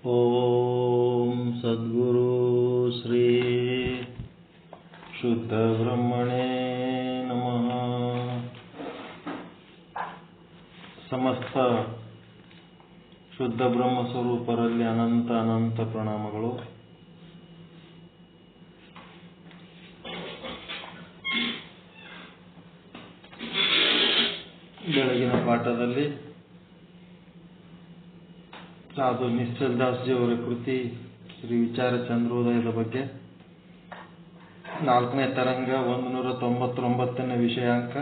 ಓಂ ಸದ್ಗುರು ಶ್ರೀ ಶುದ್ಧ ಬ್ರಹ್ಮಣೇ ನಮಃ. ಸಮಸ್ತ ಶುದ್ಧ ಬ್ರಹ್ಮ ಸ್ವರೂಪರಲ್ಲಿ ಅನಂತ ಅನಂತ ಪ್ರಣಾಮಗಳು. ಬೆಳಗಿನ ಪಾಠದಲ್ಲಿ ಸಾಧು ನಿಶ್ಚಲ್ ದಾಸ್ಜಿಯವರ ಕೃತಿ ಶ್ರೀ ವಿಚಾರ ಚಂದ್ರೋದಯದ ಬಗ್ಗೆ 4ನೇ ತರಂಗ 199ನೇ ವಿಷಯಾಂಕ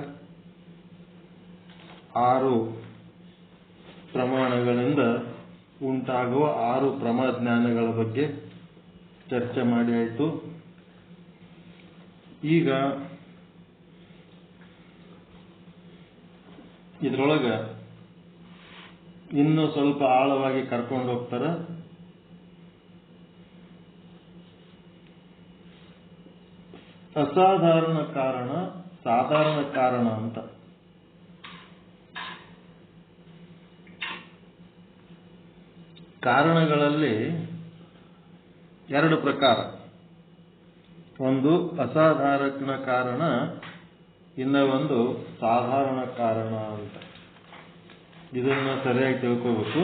6 ಪ್ರಮಾಣಗಳಿಂದ ಉಂಟಾಗುವ 6 ಪ್ರಮಾಜ್ಞಾನಗಳ ಬಗ್ಗೆ ಚರ್ಚೆ ಮಾಡಿ ಆಯಿತು. ಈಗ ಇದರೊಳಗೆ ಇನ್ನೂ ಸ್ವಲ್ಪ ಆಳವಾಗಿ ಕರ್ಕೊಂಡು ಹೋಗ್ತಾರೆ. ಅಸಾಧಾರಣ ಕಾರಣ, ಸಾಧಾರಣ ಕಾರಣ ಅಂತ. ಕಾರಣಗಳಲ್ಲಿ 2 ಪ್ರಕಾರ. ಒಂದು ಅಸಾಧಾರಣ ಕಾರಣ, ಇನ್ನೊಂದು ಸಾಧಾರಣ ಕಾರಣ ಅಂತ. ಇದನ್ನು ಸರಿಯಾಗಿ ತಿಳ್ಕೋಬೇಕು.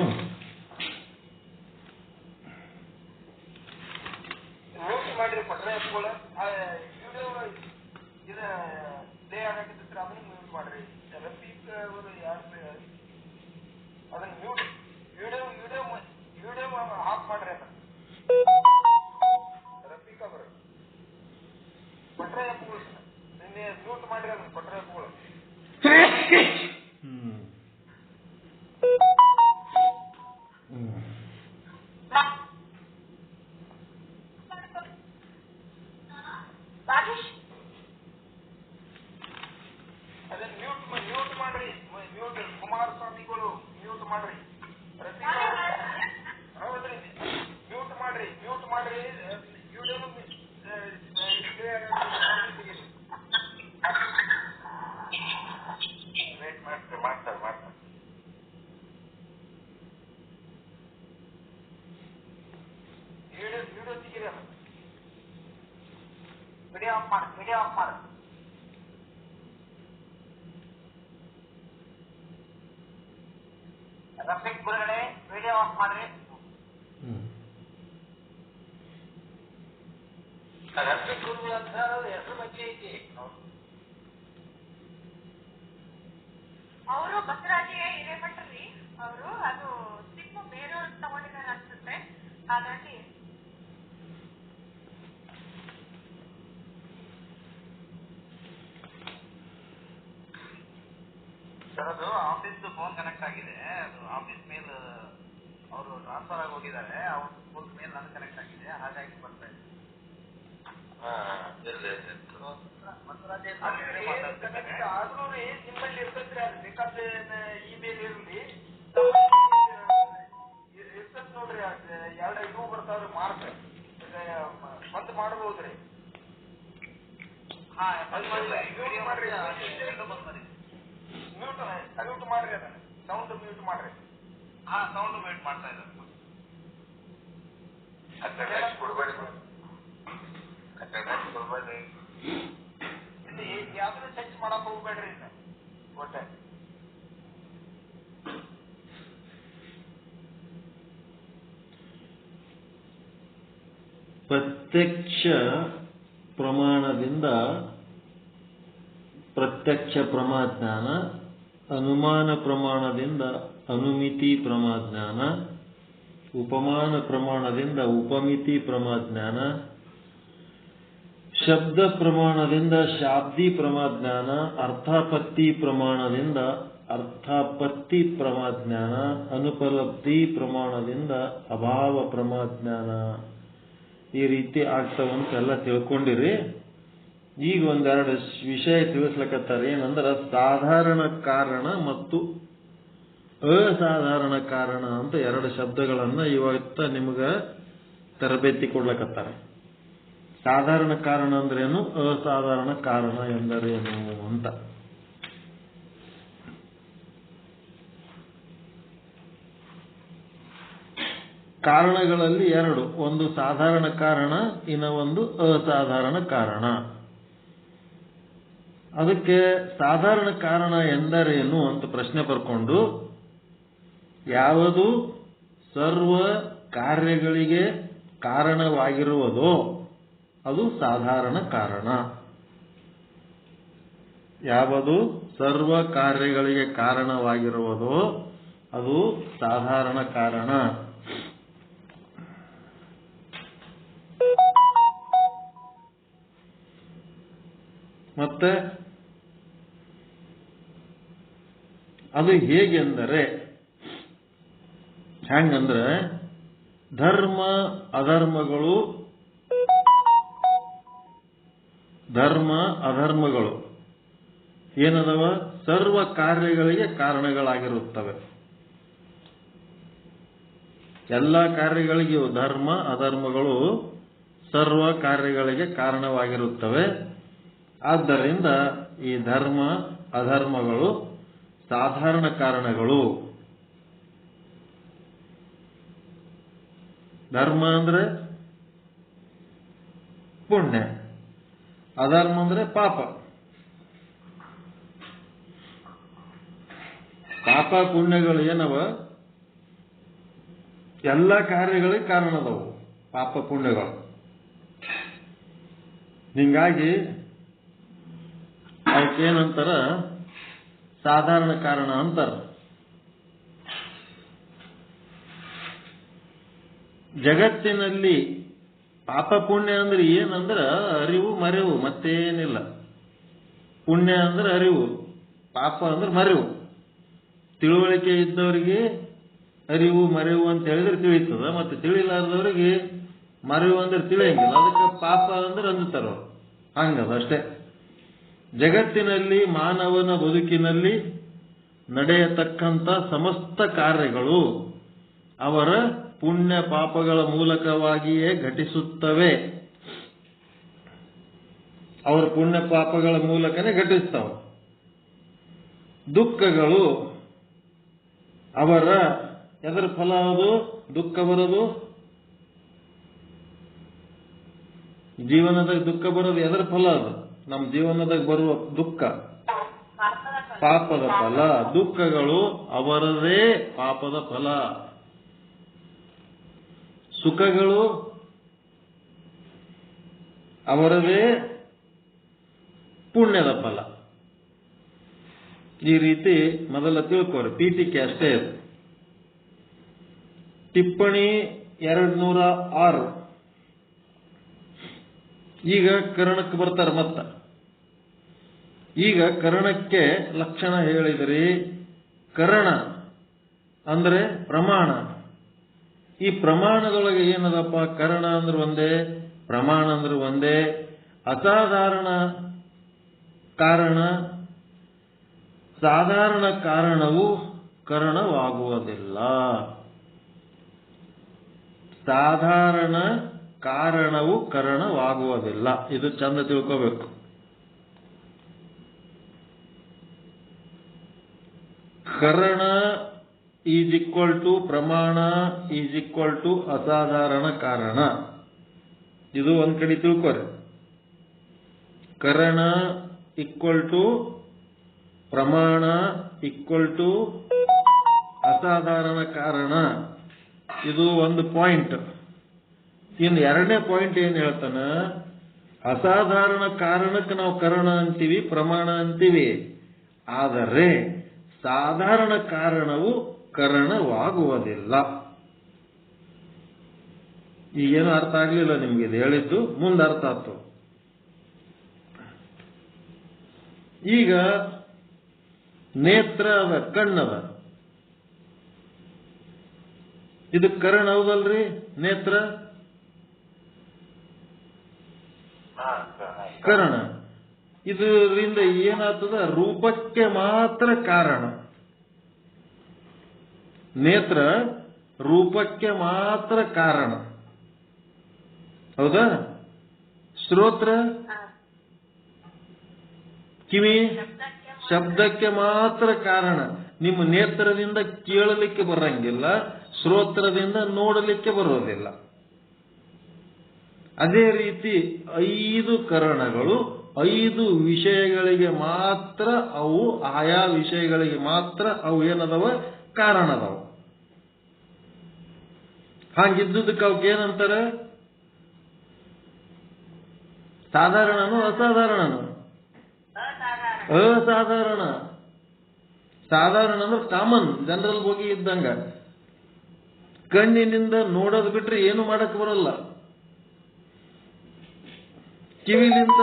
ಅವರು ಬಸವರಾಜಿಗೆ ಹಿರೇಮಠರಿ ಅವರು ಅದು ಸಿಮ್ ಬೇರೆಯವ್ರು ತಗೊಂಡಿದ್ದಾರೆ ಅನ್ಸುತ್ತೆ. ಹಾಗಾಗಿ ಸರ್ ಅದು ಆಫೀಸ್ ಫೋನ್ ಕನೆಕ್ಟ್ ಆಗಿದೆ. ಅದು ಆಫೀಸ್ ಮೇಲ್ ಅವರು ಟ್ರಾನ್ಸ್ಫರ್ ಆಗಿ ಹೋಗಿದ್ದಾರೆ. ಅವ್ರ ಫೋನ್ ಮೇಲ್ ನಾನು ಕನೆಕ್ಟ್ ಆಗಿದೆ, ಹಾಗಾಗಿ ಬರ್ತಾ ಇದೆ. ಆದ್ರೂ ನಿಮ್ಮಲ್ಲಿ ಇರ್ತೈತ್ರಿ, ಅದು ಬೇಕಾದ್ರೆ ಇಮೇಲ್ ಇರಲಿ ಇರ್ತೈತ್ ನೋಡ್ರಿ. 2 ಬರ್ತಾವ್ರಿ ಮಾರ್ಕ್ ಬಂದ್ ಮಾಡಬಹುದ್ರಿ. ಮಾಡ್ರಿ, ಮ್ಯೂಟ್ ಮಾಡ್ರಿ, ಅದನ್ನ ಸೌಂಡ್ ಮ್ಯೂಟ್ ಮಾಡ್ರಿ. ಸೌಂಡ್ ಮ್ಯೂಟ್ ಮಾಡ್ತಾ ಇದ್ದಾರೆ. ಯಾವ್ದು ಟಚ್ ಮಾಡಕ್ ಹೋಗ್ಬೇಡ್ರಿ. ಒಟ್ಟೆ ಪ್ರತ್ಯಕ್ಷ ಪ್ರಮಾಣದಿಂದ ಪ್ರತ್ಯಕ್ಷ ಪ್ರಮಾಜ್ಞಾನ, ಅನುಮಾನ ಪ್ರಮಾಣದಿಂದ ಅನುಮಿತಿ ಪ್ರಮಾಜ್ಞಾನ, ಉಪಮಾನ ಪ್ರಮಾಣದಿಂದ ಉಪಮಿತಿ ಪ್ರಮಾಜ್ಞಾನ, ಶಬ್ದ ಪ್ರಮಾಣದಿಂದ ಶಾಬ್ದಿ ಪ್ರಮಾಜ್ಞಾನ, ಅರ್ಥಾಪತ್ತಿ ಪ್ರಮಾಣದಿಂದ ಅರ್ಥಾಪತ್ತಿ ಪ್ರಮಾಜ್ಞಾನ, ಅನುಪಲಬ್ಧಿ ಪ್ರಮಾಣದಿಂದ ಅಭಾವ ಪ್ರಮಾಜ್ಞಾನ. ಈ ರೀತಿ ಆಗ್ತಾವಂತೆಲ್ಲ ತಿಳ್ಕೊಂಡಿರಿ. ಈಗ 1-2 ವಿಷಯ ತಿಳಿಸ್ಲಕತ್ತಾರೆ. ಏನಂದ್ರೆ ಸಾಧಾರಣ ಕಾರಣ ಮತ್ತು ಅಸಾಧಾರಣ ಕಾರಣ ಅಂತ 2 ಶಬ್ದಗಳನ್ನ ಇವತ್ತ ನಿಮ್ಗೆ ತರಬೇತಿ ಕೊಡ್ಲಕತ್ತಾರೆ. ಸಾಧಾರಣ ಕಾರಣ ಅಂದ್ರೇನು, ಅಸಾಧಾರಣ ಕಾರಣ ಎಂದರೇನು ಅಂತ. ಕಾರಣಗಳಲ್ಲಿ ಎರಡು, ಒಂದು ಸಾಧಾರಣ ಕಾರಣ, ಇನ್ನ ಒಂದು ಅಸಾಧಾರಣ ಕಾರಣ. ಅದಕ್ಕೆ ಸಾಧಾರಣ ಕಾರಣ ಎಂದರೇನು ಅಂತ ಪ್ರಶ್ನೆ ಬರ್ಕೊಂಡು, ಯಾವುದು ಸರ್ವ ಕಾರ್ಯಗಳಿಗೆ ಕಾರಣವಾಗಿರುವುದೋ ಅದು ಸಾಧಾರಣ ಕಾರಣ. ಯಾವುದು ಸರ್ವ ಕಾರ್ಯಗಳಿಗೆ ಕಾರಣವಾಗಿರುವುದೋ ಅದು ಸಾಧಾರಣ ಕಾರಣ. ಮತ್ತೆ ಅದು ಹೇಗೆಂದರೆ, ಹೆಂಗಂದ್ರೆ ಧರ್ಮ ಅಧರ್ಮಗಳು ಏನದವ ಸರ್ವ ಕಾರ್ಯಗಳಿಗೆ ಕಾರಣಗಳಾಗಿರುತ್ತವೆ. ಎಲ್ಲ ಕಾರ್ಯಗಳಿಗೂ ಧರ್ಮ ಅಧರ್ಮಗಳು ಸರ್ವ ಕಾರ್ಯಗಳಿಗೆ ಕಾರಣವಾಗಿರುತ್ತವೆ. ಆದ್ದರಿಂದ ಈ ಧರ್ಮ ಅಧರ್ಮಗಳು ಸಾಧಾರಣ ಕಾರಣಗಳು. ಧರ್ಮ ಅಂದ್ರೆ ಪುಣ್ಯ, ಅಧರ್ಮ ಅಂದ್ರೆ ಪಾಪ. ಪಾಪ ಪುಣ್ಯಗಳು ಏನವ ಎಲ್ಲ ಕಾರ್ಯಗಳಿಗೆ ಕಾರಣದವು ಪಾಪ ಪುಣ್ಯಗಳು. ಹಿಂಗಾಗಿ ಅವಕ್ಕೇನಂತಾರ ಸಾಧಾರಣ ಕಾರಣ ಅಂತಾರ. ಜಗತ್ತಿನಲ್ಲಿ ಪಾಪ ಪುಣ್ಯ ಅಂದ್ರೆ ಏನಂದ್ರ ಅರಿವು ಮರೆವು, ಮತ್ತೇನಿಲ್ಲ. ಪುಣ್ಯ ಅಂದ್ರೆ ಅರಿವು, ಪಾಪ ಅಂದ್ರೆ ಮರೆವು. ತಿಳುವಳಿಕೆ ಇದ್ದವರಿಗೆ ಅರಿವು ಮರೆವು ಅಂತ ಹೇಳಿದ್ರೆ ತಿಳಿತದ, ಮತ್ತೆ ತಿಳಿಲಾರದವರಿಗೆ ಮರೆವು ಅಂದ್ರೆ ತಿಳಿಯಂಗಿಲ್ಲ. ಅದಕ್ಕೆ ಪಾಪ ಅಂದ್ರೆ ಅಂತಾರ. ಹಂಗದ ಅಷ್ಟೇ. ಜಗತ್ತಿನಲ್ಲಿ ಮಾನವನ ಬದುಕಿನಲ್ಲಿ ನಡೆಯತಕ್ಕಂಥ ಸಮಸ್ತ ಕಾರ್ಯಗಳು ಅವರ ಪುಣ್ಯ ಪಾಪಗಳ ಮೂಲಕವಾಗಿಯೇ ಘಟಿಸುತ್ತವೆ. ಅವರ ಪುಣ್ಯ ಪಾಪಗಳ ಮೂಲಕನೇ ಘಟಿಸ್ತವೆ. ದುಃಖಗಳು ಅವರ ಎದರ ಫಲ? ಅದು ದುಃಖ ಬರೋದು, ಜೀವನದಾಗ ದುಃಖ ಬರೋದು ಎದರ ಫಲ? ಅದು ನಮ್ಮ ಜೀವನದಾಗ ಬರುವ ದುಃಖ ಪಾಪದ ಫಲ. ದುಃಖಗಳು ಅವರದೇ ಪಾಪದ ಫಲ. ಸುಖಗಳು ಅವರದೇ ಪುಣ್ಯದ ಫಲ. ಈ ರೀತಿ ಮೊದಲ ತಿಳ್ಕೋರಿ, ಪೀಠಿಕೆ ಅಷ್ಟೇ. ಟಿಪ್ಪಣಿ 206. ಈಗ ಕರಣಕ್ಕೆ ಬರ್ತಾರೆ. ಮತ್ತ ಈಗ ಕರಣಕ್ಕೆ ಲಕ್ಷಣ ಹೇಳಿದ್ರಿ. ಕರಣ ಅಂದ್ರೆ ಪ್ರಮಾಣ. ಈ ಪ್ರಮಾಣದೊಳಗೆ ಏನದಪ್ಪ? ಕರಣ ಅಂದ್ರೆ ಒಂದೇ, ಪ್ರಮಾಣ ಅಂದ್ರೆ ಒಂದೇ. ಅಸಾಧಾರಣ ಕಾರಣ, ಸಾಧಾರಣ ಕಾರಣವು ಕರಣವಾಗುವುದಿಲ್ಲ. ಸಾಧಾರಣ ಕಾರಣವು ಕರಣವಾಗುವುದಿಲ್ಲ. ಇದು ಚಂದ ತಿಳ್ಕೋಬೇಕು. ಕರಣ ಈಸ್ ಈಕ್ವಲ್ ಟು ಪ್ರಮಾಣ ಈಸ್ ಈಕ್ವಲ್ ಟು ಅಸಾಧಾರಣ ಕಾರಣ. ಇದು ಒಂದ್ ಕಡೆ ತಿಳ್ಕೋರಿ. ಕರಣ ಈಕ್ವಲ್ ಟು ಪ್ರಮಾಣ ಈಕ್ವಲ್ ಟು ಅಸಾಧಾರಣ ಕಾರಣ. ಇದು ಒಂದು ಪಾಯಿಂಟ್. ಇನ್ನು ಎರಡನೇ ಪಾಯಿಂಟ್ ಏನ್ ಹೇಳ್ತಾನ? ಅಸಾಧಾರಣ ಕಾರಣಕ್ಕೆ ನಾವು ಕರಣ ಅಂತೀವಿ, ಪ್ರಮಾಣ ಅಂತೀವಿ. ಆದರೆ ಸಾಧಾರಣ ಕಾರಣವು ಕರಣವಾಗುವುದಿಲ್ಲ. ಈಗೇನು ಅರ್ಥ ಆಗ್ಲಿಲ್ಲ ನಿಮ್ಗೆ ಇದು ಹೇಳಿದ್ದು, ಮುಂದೆ ಅರ್ಥ ಆಯ್ತು. ಈಗ ನೇತ್ರ ಅದ, ಕಣ್ಣದ, ಇದು ಕರಣ ಹೌದಲ್ರಿ? ನೇತ್ರ ಕರಣ. ಇದರಿಂದ ಏನಾಗ್ತದ? ರೂಪಕ್ಕೆ ಮಾತ್ರ ಕಾರಣ. ನೇತ್ರ ರೂಪಕ್ಕೆ ಮಾತ್ರ ಕಾರಣ, ಹೌದಾ? ಶ್ರೋತ್ರ ಕಿವಿ ಶಬ್ದಕ್ಕೆ ಮಾತ್ರ ಕಾರಣ. ನಿಮ್ಮ ನೇತ್ರದಿಂದ ಕೇಳಲಿಕ್ಕೆ ಬರಂಗಿಲ್ಲ, ಶ್ರೋತ್ರದಿಂದ ನೋಡಲಿಕ್ಕೆ ಬರೋದಿಲ್ಲ. ಅದೇ ರೀತಿ 5 ಕರಣಗಳು 5 ವಿಷಯಗಳಿಗೆ ಮಾತ್ರ ಅವು, ಆಯಾ ವಿಷಯಗಳಿಗೆ ಮಾತ್ರ ಅವು ಏನದವ, ಕಾರಣದವ. ಹಾಗಿದ್ದುದಕ್ಕೆ ಅವಕ್ಕೆ ಏನಂತಾರೆ? ಸಾಧಾರಣನು ಅಸಾಧಾರಣನು? ಅಸಾಧಾರಣ. ಸಾಧಾರಣ ಅಂದ್ರೆ ಕಾಮನ್, ಜನರಲ್ ಹೋಗಿ ಇದ್ದಂಗ. ಕಣ್ಣಿನಿಂದ ನೋಡೋದು ಬಿಟ್ರೆ ಏನು ಮಾಡಕ್ ಬರಲ್ಲ. ಕಿವಿಲಿಂದ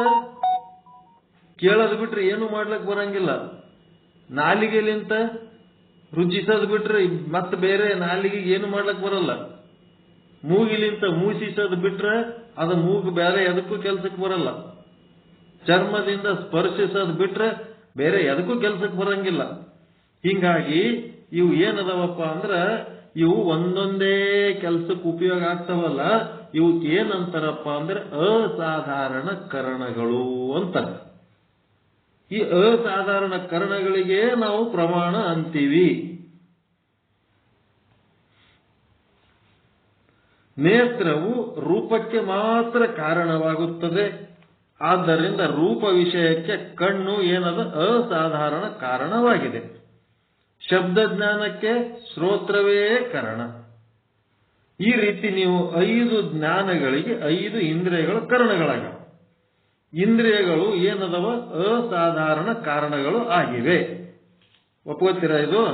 ಕೇಳೋದು ಬಿಟ್ರೆ ಏನು ಮಾಡ್ಲಕ್ ಬರಂಗಿಲ್ಲ. ನಾಲಿಗೆಲಿಂತ ರುಚಿಸೋದು ಬಿಟ್ರೆ ಮತ್ತೆ ಬೇರೆ ನಾಲಿಗೆ ಏನು ಮಾಡ್ಲಕ್ ಬರಲ್ಲ. ಮೂಗಿಲಿಂತ ಮೂಸಿಸೋದು ಬಿಟ್ರೆ ಅದು ಮೂಗು ಬೇರೆ ಎದಕ್ಕೂ ಕೆಲ್ಸಕ್ಕೆ ಬರಲ್ಲ. ಚರ್ಮದಿಂದ ಸ್ಪರ್ಶಿಸೋದು ಬಿಟ್ರೆ ಬೇರೆ ಎದಕ್ಕೂ ಕೆಲ್ಸಕ್ಕೆ ಬರಂಗಿಲ್ಲ. ಹಿಂಗಾಗಿ ಇವು ಏನದವಪ್ಪ ಅಂದ್ರ ಇವು ಒಂದೊಂದೇ ಕೆಲ್ಸಕ್ಕೆ ಉಪಯೋಗ ಆಗ್ತಾವಲ್ಲ, ಇವಕ್ಕೆ ಏನಂತಾರಪ್ಪ ಅಂದ್ರೆ ಅಸಾಧಾರಣ ಕರಣಗಳು ಅಂತ. ಈ ಅಸಾಧಾರಣ ಕರಣಗಳಿಗೆ ನಾವು ಪ್ರಮಾಣ ಅಂತೀವಿ. ನೇತ್ರವು ರೂಪಕ್ಕೆ ಮಾತ್ರ ಕಾರಣವಾಗುತ್ತದೆ. ಆದ್ದರಿಂದ ರೂಪ ವಿಷಯಕ್ಕೆ ಕಣ್ಣು ಏನದು, ಅಸಾಧಾರಣ ಕಾರಣವಾಗಿದೆ. ಶಬ್ದ ಜ್ಞಾನಕ್ಕೆ ಶ್ರೋತ್ರವೇ ಕಾರಣ. ಈ ರೀತಿ ನೀವು 5 ಜ್ಞಾನಗಳಿಗೆ 5 ಇಂದ್ರಿಯಗಳು ಕಾರಣಗಳಾಗವ. ಇಂದ್ರಿಯಗಳು ಏನದವ, ಅಸಾಧಾರಣ ಕಾರಣಗಳು ಆಗಿವೆ. ಒಪ್ಕೋತೀರಾ ಇದು?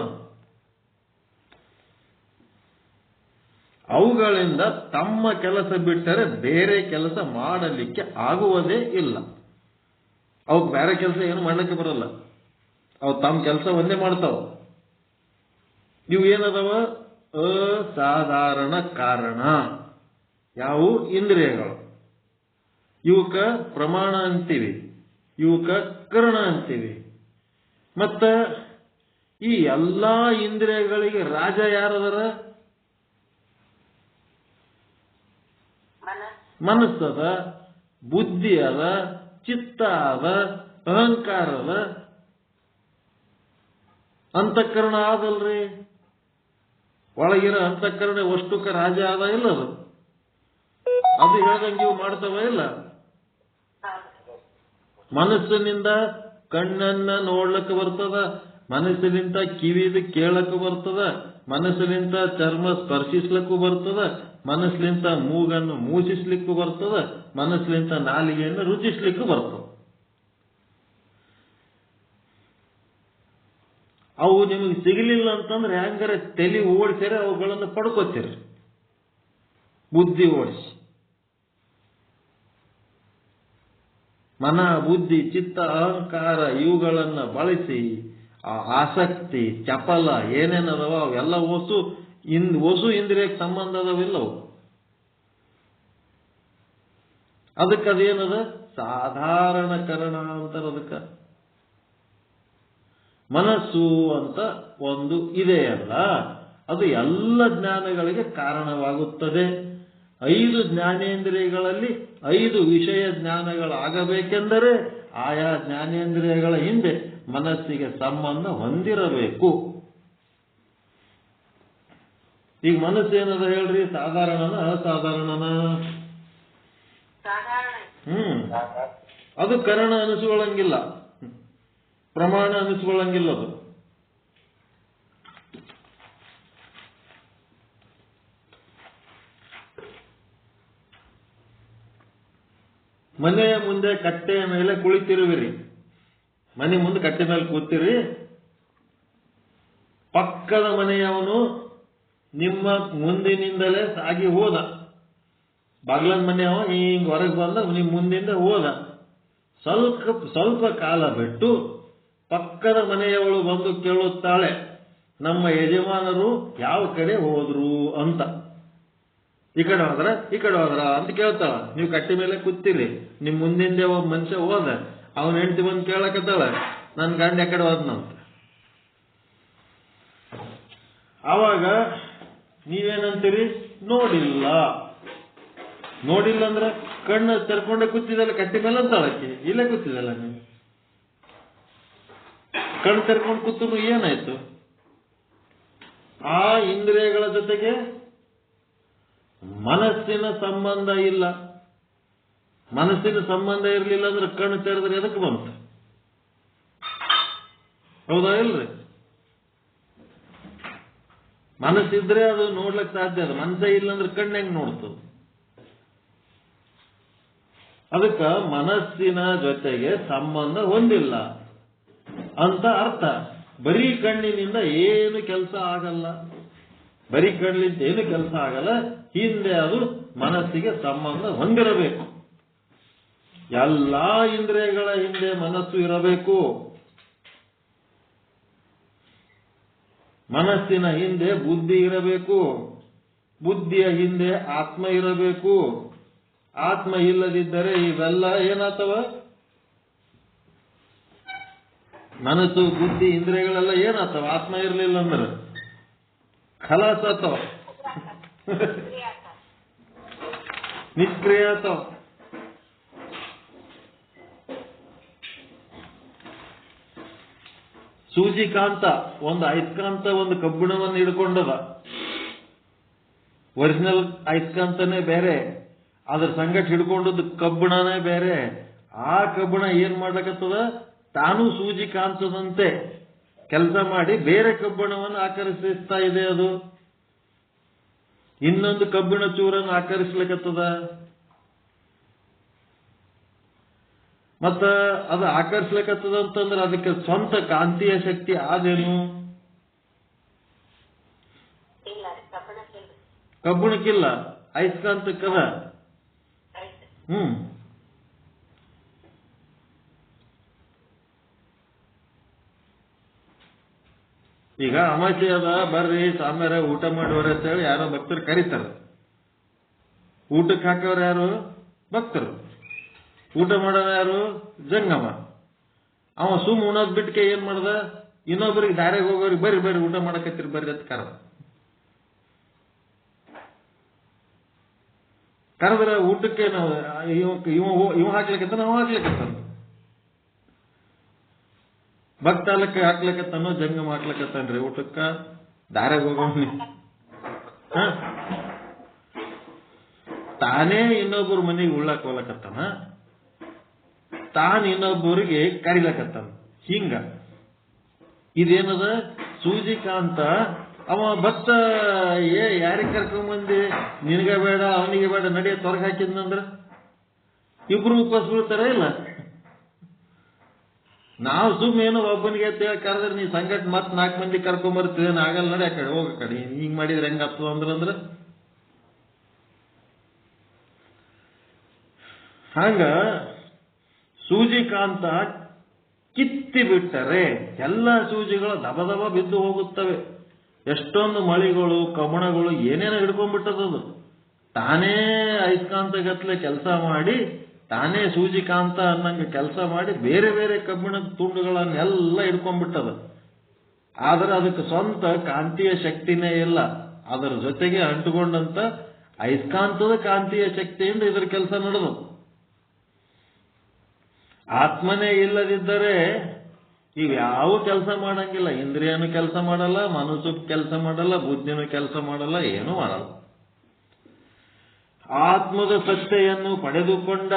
ಅವುಗಳಿಂದ ತಮ್ಮ ಕೆಲಸ ಬಿಟ್ಟರೆ ಬೇರೆ ಕೆಲಸ ಮಾಡಲಿಕ್ಕೆ ಆಗುವುದೇ ಇಲ್ಲ. ಅವಕ್ಕೆ ಬೇರೆ ಕೆಲಸ ಏನು ಮಾಡ್ಲಿಕ್ಕೆ ಬರಲ್ಲ. ಅವು ತಮ್ಮ ಕೆಲಸ ಒಂದೇ ಮಾಡ್ತಾವ. ಇವು ಏನದವ, ಅಸಾಧಾರಣ ಕಾರಣ. ಯಾವು? ಇಂದ್ರಿಯಗಳು. ಇವಕ್ಕ ಪ್ರಮಾಣ ಅಂತೀವಿ, ಇವಕ್ಕ ಕರಣ ಅಂತೀವಿ. ಮತ್ತ ಈ ಎಲ್ಲಾ ಇಂದ್ರಿಯಗಳಿಗೆ ರಾಜ ಯಾರದರ? ಮನಸ್ಸದ, ಬುದ್ಧಿ ಅದ, ಚಿತ್ತ ಅದ, ಅಹಂಕಾರ ಅದ, ಅಂತಃಕರಣ ಆದಲ್ರಿ. ಒಳಗಿರೋ ಅಂತಃಕರಣ ವಸ್ತುಕ ರಾಜ ಆದ ಇಲ್ಲ ಅದು? ಅದು ಹೇಳ್ದಂಗೆ ಇವು ಮಾಡ್ತಾವ ಇಲ್ಲ? ಮನಸ್ಸಿನಿಂದ ಕಣ್ಣನ್ನ ನೋಡ್ಲಕ್ಕೆ ಬರ್ತದ, ಮನಸ್ಸಿನಿಂದ ಕಿವಿದು ಕೇಳಕ್ಕೆ ಬರ್ತದ, ಮನಸ್ಸಿನಿಂದ ಚರ್ಮ ಸ್ಪರ್ಶಿಸ್ಲಿಕ್ಕೂ ಬರ್ತದ, ಮನಸ್ಸಿನಿಂದ ಮೂಗನ್ನು ಮೂಸಿಸ್ಲಿಕ್ಕೂ ಬರ್ತದ, ಮನಸ್ಸಿನಿಂದ ನಾಲಿಗೆಯನ್ನು ರುಚಿಸ್ಲಿಕ್ಕೂ ಬರ್ತದ. ಅವು ನಿಮಗೆ ಸಿಗಲಿಲ್ಲ ಅಂತಂದ್ರೆ ಹೆಂಗಾರೆ ತಲೆ ಓಡಿಸಿರೆ ಅವುಗಳನ್ನು ಪಡ್ಕೋತೀರಿ, ಬುದ್ಧಿ ಓಡಿಸಿ. ಮನ, ಬುದ್ಧಿ, ಚಿತ್ತ, ಅಹಂಕಾರ ಇವುಗಳನ್ನ ಬಳಸಿ ಆ ಆಸಕ್ತಿ, ಚಪಲ ಏನೇನದವ ಅವೆಲ್ಲ ಹೊಸು ಇಂದ್ರಿಯಕ್ಕೆ ಸಂಬಂಧ ಅದಾವಿಲ್ಲವು. ಅದಕ್ಕೆ ಅದೇನದ, ಸಾಧಾರಣ ಕರಣ ಅಂತಾರೆ. ಅದಕ್ಕೆ ಮನಸ್ಸು ಅಂತ ಒಂದು ಇದೆಯಲ್ಲ, ಅದು ಎಲ್ಲ ಜ್ಞಾನಗಳಿಗೆ ಕಾರಣವಾಗುತ್ತದೆ. 5 ಜ್ಞಾನೇಂದ್ರಿಯಗಳಲ್ಲಿ 5 ವಿಷಯ ಜ್ಞಾನಗಳಾಗಬೇಕೆಂದರೆ ಆಯಾ ಜ್ಞಾನೇಂದ್ರಿಯಗಳ ಹಿಂದೆ ಮನಸ್ಸಿಗೆ ಸಂಬಂಧ ಹೊಂದಿರಬೇಕು. ಈಗ ಮನಸ್ಸೇನದ ಹೇಳ್ರಿ, ಸಾಧಾರಣನ ಅಸಾಧಾರಣನ? ಅದು ಕರಣ ಅನಿಸ್ಕೊಳ್ಳಂಗಿಲ್ಲ, ಪ್ರಮಾಣ ಅನಿಸ್ಕೊಳ್ಳಂಗಿಲ್ಲ. ಅದು ಮನೆಯ ಮುಂದೆ ಕಟ್ಟೆಯ ಮೇಲೆ ಕುಳಿತಿರುವಿರಿ. ಮನೆ ಮುಂದೆ ಕಟ್ಟೆ ಮೇಲೆ ಕೂತಿರಿ. ಪಕ್ಕದ ಮನೆಯವನು ನಿಮ್ಮ ಮುಂದಿನಿಂದಲೇ ಸಾಗಿ ಹೋದ. ಬಾಗ್ಲನ ಮನೆಯವ ಹಿಂಗ್ ಹೊರಗೆ ಬಂದ ನಿಮ್ಮ ಮುಂದಿಂದ ಹೋದ. ಸ್ವಲ್ಪ ಕಾಲ ಬಿಟ್ಟು ಪಕ್ಕದ ಮನೆಯವಳು ಬಂದು ಕೇಳುತ್ತಾಳೆ, ನಮ್ಮ ಯಜಮಾನರು ಯಾವ ಕಡೆ ಹೋದ್ರು ಅಂತ. ಈ ಕಡೆ ಹೋದ್ರ ಅಂತ ಕೇಳ್ತಾಳ. ನೀವು ಕಟ್ಟಿ ಮೇಲೆ ಕೂತಿರಿ, ನಿಮ್ ಮುಂದಿಂದೆ ಒಬ್ಬ ಮನುಷ್ಯ ಹೋದ, ಅವನ ಹೆಂಡತಿ ಬಂದು ಕೇಳಕತ್ತಾಳ, ನನ್ ಗಂಡ ಯಾಕಡೆ ಹೋದ್ನಂತ. ಆವಾಗ ನೀವೇನಂತೀರಿ? ನೋಡಿಲ್ಲ ಅಂದ್ರೆ ಕಣ್ಣು ತೆರ್ಕೊಂಡೆ ಕೂತಿದ್ದಲ್ಲ ಕಟ್ಟಿ ಮೇಲೆ ಅಂತಾಳಕ್ಕೆ, ಇಲ್ಲೇ ಕೂತಿದ್ದಲ್ಲ ನೀವು. ಕಣ್ಣು ತೆರ್ಕೊಂಡು ಕೂತರು ಏನಾಯ್ತು? ಆ ಇಂದ್ರಿಯಗಳ ಜೊತೆಗೆ ಮನಸ್ಸಿನ ಸಂಬಂಧ ಇಲ್ಲ. ಮನಸ್ಸಿನ ಸಂಬಂಧ ಇರಲಿಲ್ಲ ಅಂದ್ರೆ ಕಣ್ಣು ತೆರೆದ್ರೆ ಎದಕ್ಕೆ ಬಂತು? ಹೌದಾ ಇಲ್ರಿ? ಮನಸ್ಸಿದ್ರೆ ಅದು ನೋಡ್ಲಿಕ್ಕೆ ಸಾಧ್ಯ ಅದ. ಮನಸ್ಸೇ ಇಲ್ಲ ಅಂದ್ರೆ ಕಣ್ಣು ಹೆಂಗ್ ನೋಡ್ತದೆ? ಅದಕ್ಕ ಮನಸ್ಸಿನ ಜೊತೆಗೆ ಸಂಬಂಧ ಹೊಂದಿಲ್ಲ ಅಂತ ಅರ್ಥ. ಬರೀ ಕಣ್ಣಿನಿಂದ ಏನು ಕೆಲಸ ಆಗಲ್ಲ. ಬರೀ ಕಣ್ಣಿನಿಂದ ಏನು ಕೆಲಸ ಆಗಲ್ಲ. ಹಿಂದೆ ಅದು ಮನಸ್ಸಿಗೆ ಸಂಬಂಧ ಹೊಂದಿರಬೇಕು. ಎಲ್ಲಾ ಇಂದ್ರಿಯಗಳ ಹಿಂದೆ ಮನಸ್ಸು ಇರಬೇಕು. ಮನಸ್ಸಿನ ಹಿಂದೆ ಬುದ್ಧಿ ಇರಬೇಕು. ಬುದ್ಧಿಯ ಹಿಂದೆ ಆತ್ಮ ಇರಬೇಕು. ಆತ್ಮ ಇಲ್ಲದಿದ್ದರೆ ಇವೆಲ್ಲ ಏನಾಗ್ತವ? ಮನಸ್ಸು, ಬುದ್ಧಿ, ಇಂದ್ರಿಯಗಳೆಲ್ಲ ಏನಾಗ್ತವ? ಆತ್ಮ ಇರಲಿಲ್ಲ ಅಂದ್ರೆ ಖಲಾಸ ಆತವ, ನಿಷ್ಕ್ರಿಯ ಆತವ. ಸೂಜಿಕಾಂತ ಒಂದು ಅಯಸ್ಕಾಂತ ಒಂದು ಕಬ್ಬಿಣವನ್ನು ಹಿಡ್ಕೊಂಡದ. ಒರಿಜಿನಲ್ ಅಯಸ್ಕಾಂತನೇ ಬೇರೆ, ಅದ್ರ ಸಂಗಟ ಹಿಡ್ಕೊಂಡದ್ದು ಕಬ್ಬಿಣನೇ ಬೇರೆ. ಆ ಕಬ್ಬಿಣ ಏನ್ ಮಾಡ್ಲಕತ್ತದ? ತಾನು ಸೂಜಿಕಾಂತದಂತೆ ಕೆಲಸ ಮಾಡಿ ಬೇರೆ ಕಬ್ಬಿಣವನ್ನು ಆಕರ್ಷಿಸ್ತಾ ಇದೆ. ಅದು ಇನ್ನೊಂದು ಕಬ್ಬಿಣ ಚೂರನ್ನು ಆಕರ್ಷಿಸ್ಲಿಕ್ಕತ್ತದ. ಮತ್ತ ಅದು ಆಕರ್ಷಿಸ್ಲಿಕ್ಕತ್ತದ ಅಂತಂದ್ರೆ ಅದಕ್ಕೆ ಸ್ವಂತ ಕಾಂತೀಯ ಶಕ್ತಿ ಆದೇನು? ಕಬ್ಬಿಣಕ್ಕಿಲ್ಲ, ಅಯಸ್ಕಾಂತಕ್ಕದ. ಈಗ ಅಮಾಸೆ ಅದ, ಬರ್ರಿ ಸಾಮ್ಯಾರ ಊಟ ಮಾಡುವರೆ ಅಂತ ಹೇಳಿ ಯಾರೋ ಭಕ್ತರು ಕರೀತಾರ. ಊಟಕ್ಕೆ ಹಾಕೋರು ಯಾರು? ಭಕ್ತರು. ಊಟ ಮಾಡೋರು ಯಾರು? ಜಂಗಮ. ಅವ ಸುಮ್ ಉಣೋದ್ ಬಿಟ್ಕೆ ಏನ್ ಮಾಡ್ದ? ಇನ್ನೊಬ್ಬರಿಗೆ ದಾರಿಗೆ ಹೋಗೋರಿಗೆ ಬರ್ರಿ ಬರ್ರಿ ಊಟ ಮಾಡಕತ್ತಿರಿ ಬರ್ರಿ ಅಂತ ಕರೆದ್ರೆ ಊಟಕ್ಕೆ ನಾವು ಇವ ಹಾಕ್ಲಿಕ್ಕತ್ತ, ನಾವು ಹಾಕ್ಲಿಕ್ಕತ್ತ. ಭಕ್ತಾಲಕ್ಕೆ ಹಾಕ್ಲಿಕ್ಕತ್ತಾನೋ ಜಂಗಮ ಹಾಕ್ಲಿಕ್ಕತ್ತಾನ್ರಿ ಊಟಕ್ಕ? ದಾರಿಗೆ ಹೋಗೋನಿ ತಾನೇ ಇನ್ನೊಬ್ಬರ ಮನೆಗೆ ಉಳ್ಳಾಕ್ ಹೋಗ್ಲಕತ್ತಾನ, ತಾನು ಇನ್ನೊಬ್ಬರಿಗೆ ಕರಿಲಕತ್ತಾನ. ಹಿಂಗ ಇದೇನದ? ಸೂಜಿಕಾಂತ. ಅವ ಭಕ್ತ ಯಾರಿಗೆ ಕರ್ಕೊಂಬಂದಿ? ನಿನಗೆ ಬೇಡ ಅವನಿಗೆ ಬೇಡ ನಡೆಯ ತೊರಗ ಹಾಕಿದ್ನಂದ್ರ ಇಬ್ರು ಉಪವಾಸ ಬೀಳ್ತಾರ ಇಲ್ಲ? ನಾವು ಸುಮ್ ಏನೋ ಒಬ್ಬನಿಗೆ ಕರೆದ್ರೆ ನೀ ಸಂಗಟ್ ಮತ್ 4 ಮಂದಿ ಕರ್ಕೊಂಬರ್ತೀವಿ, ಆಗಲ್ಲ ನಡಿ ಆ ಕಡೆ ಹೋಗ ಕಡೆ. ಹಿಂಗ್ ಮಾಡಿದ್ರೆ ಹೆಂಗ ಆಗ್ತದ ಅಂದ್ರ ಹಂಗ ಸೂಜಿಕಾಂತ ಕಿತ್ತಿ ಬಿಟ್ಟರೆ ಎಲ್ಲ ಸೂಜಿಗಳು ದಬ ದಬ ಬಿದ್ದು ಹೋಗುತ್ತವೆ. ಎಷ್ಟೊಂದು ಮಳಿಗಳು, ಕಮಣಗಳು ಏನೇನೋ ಹಿಡ್ಕೊಂಡ್ಬಿಟ್ಟದದು. ತಾನೇ ಅಯಸ್ಕಾಂತ ಗತ್ಲೆ ಕೆಲಸ ಮಾಡಿ, ತಾನೇ ಸೂಜಿಕಾಂತ ಅನ್ನಂಗ ಕೆಲಸ ಮಾಡಿ ಬೇರೆ ಬೇರೆ ಕಬ್ಬಿಣದ ತುಂಡುಗಳನ್ನೆಲ್ಲ ಹಿಡ್ಕೊಂಡ್ಬಿಟ್ಟದ. ಆದ್ರೆ ಅದಕ್ಕೆ ಸ್ವಂತ ಕಾಂತೀಯ ಶಕ್ತಿನೇ ಇಲ್ಲ. ಅದರ ಜೊತೆಗೆ ಅಂಟುಕೊಂಡಂತ ಅಯಸ್ಕಾಂತದ ಕಾಂತೀಯ ಶಕ್ತಿಯಿಂದ ಇದರ ಕೆಲಸ ನಡೆದು. ಆತ್ಮನೇ ಇಲ್ಲದಿದ್ದರೆ ಇವ್ಯಾವ ಕೆಲಸ ಮಾಡಂಗಿಲ್ಲ. ಇಂದ್ರಿಯನು ಕೆಲಸ ಮಾಡಲ್ಲ, ಮನಸ್ಸು ಕೆಲಸ ಮಾಡಲ್ಲ, ಬುದ್ಧಿನೂ ಕೆಲಸ ಮಾಡಲ್ಲ, ಏನೂ ಮಾಡಲ್ಲ. ಆತ್ಮದ ಸತ್ತೆಯನ್ನು ಪಡೆದುಕೊಂಡ,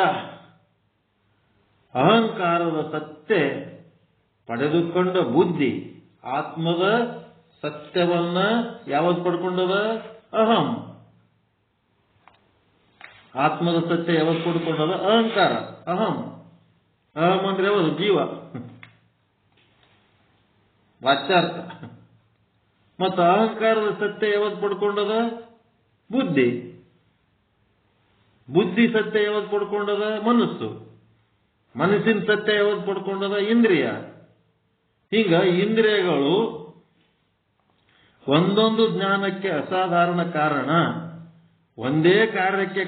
ಅಹಂಕಾರದ ಸತ್ತೆ ಪಡೆದುಕೊಂಡ ಬುದ್ಧಿ ಆತ್ಮದ ಸತ್ಯವನ್ನ ಯಾವತ್ತು ಪಡ್ಕೊಂಡದ? ಅಹಂ. ಆತ್ಮದ ಸತ್ಯ ಯಾವತ್ತು ಪಡ್ಕೊಂಡದ? ಅಹಂಕಾರ, ಅಹಂ. ಅಹಂ ಅಂದ್ರೆ ಯಾವುದು? ಜೀವ, ವಾಚ್ಯಾರ್ಥ. ಮತ್ತು ಅಹಂಕಾರದ ಸತ್ಯ ಯಾವತ್ತು ಪಡ್ಕೊಂಡದ? ಬುದ್ಧಿ. ಬುದ್ಧಿ ಸತ್ಯ ಯಾವತ್ತು ಪಡ್ಕೊಂಡದ? ಮನಸ್ಸು. ಮನಸ್ಸಿನ ಸತ್ಯ ಯಾವತ್ತು ಪಡ್ಕೊಂಡದ? ಇಂದ್ರಿಯ. ಈಗ ಇಂದ್ರಿಯಗಳು ಒಂದೊಂದು ಜ್ಞಾನಕ್ಕೆ ಅಸಾಧಾರಣ ಕಾರಣ, ಒಂದೇ ಕಾರ್ಯಕ್ಕೆ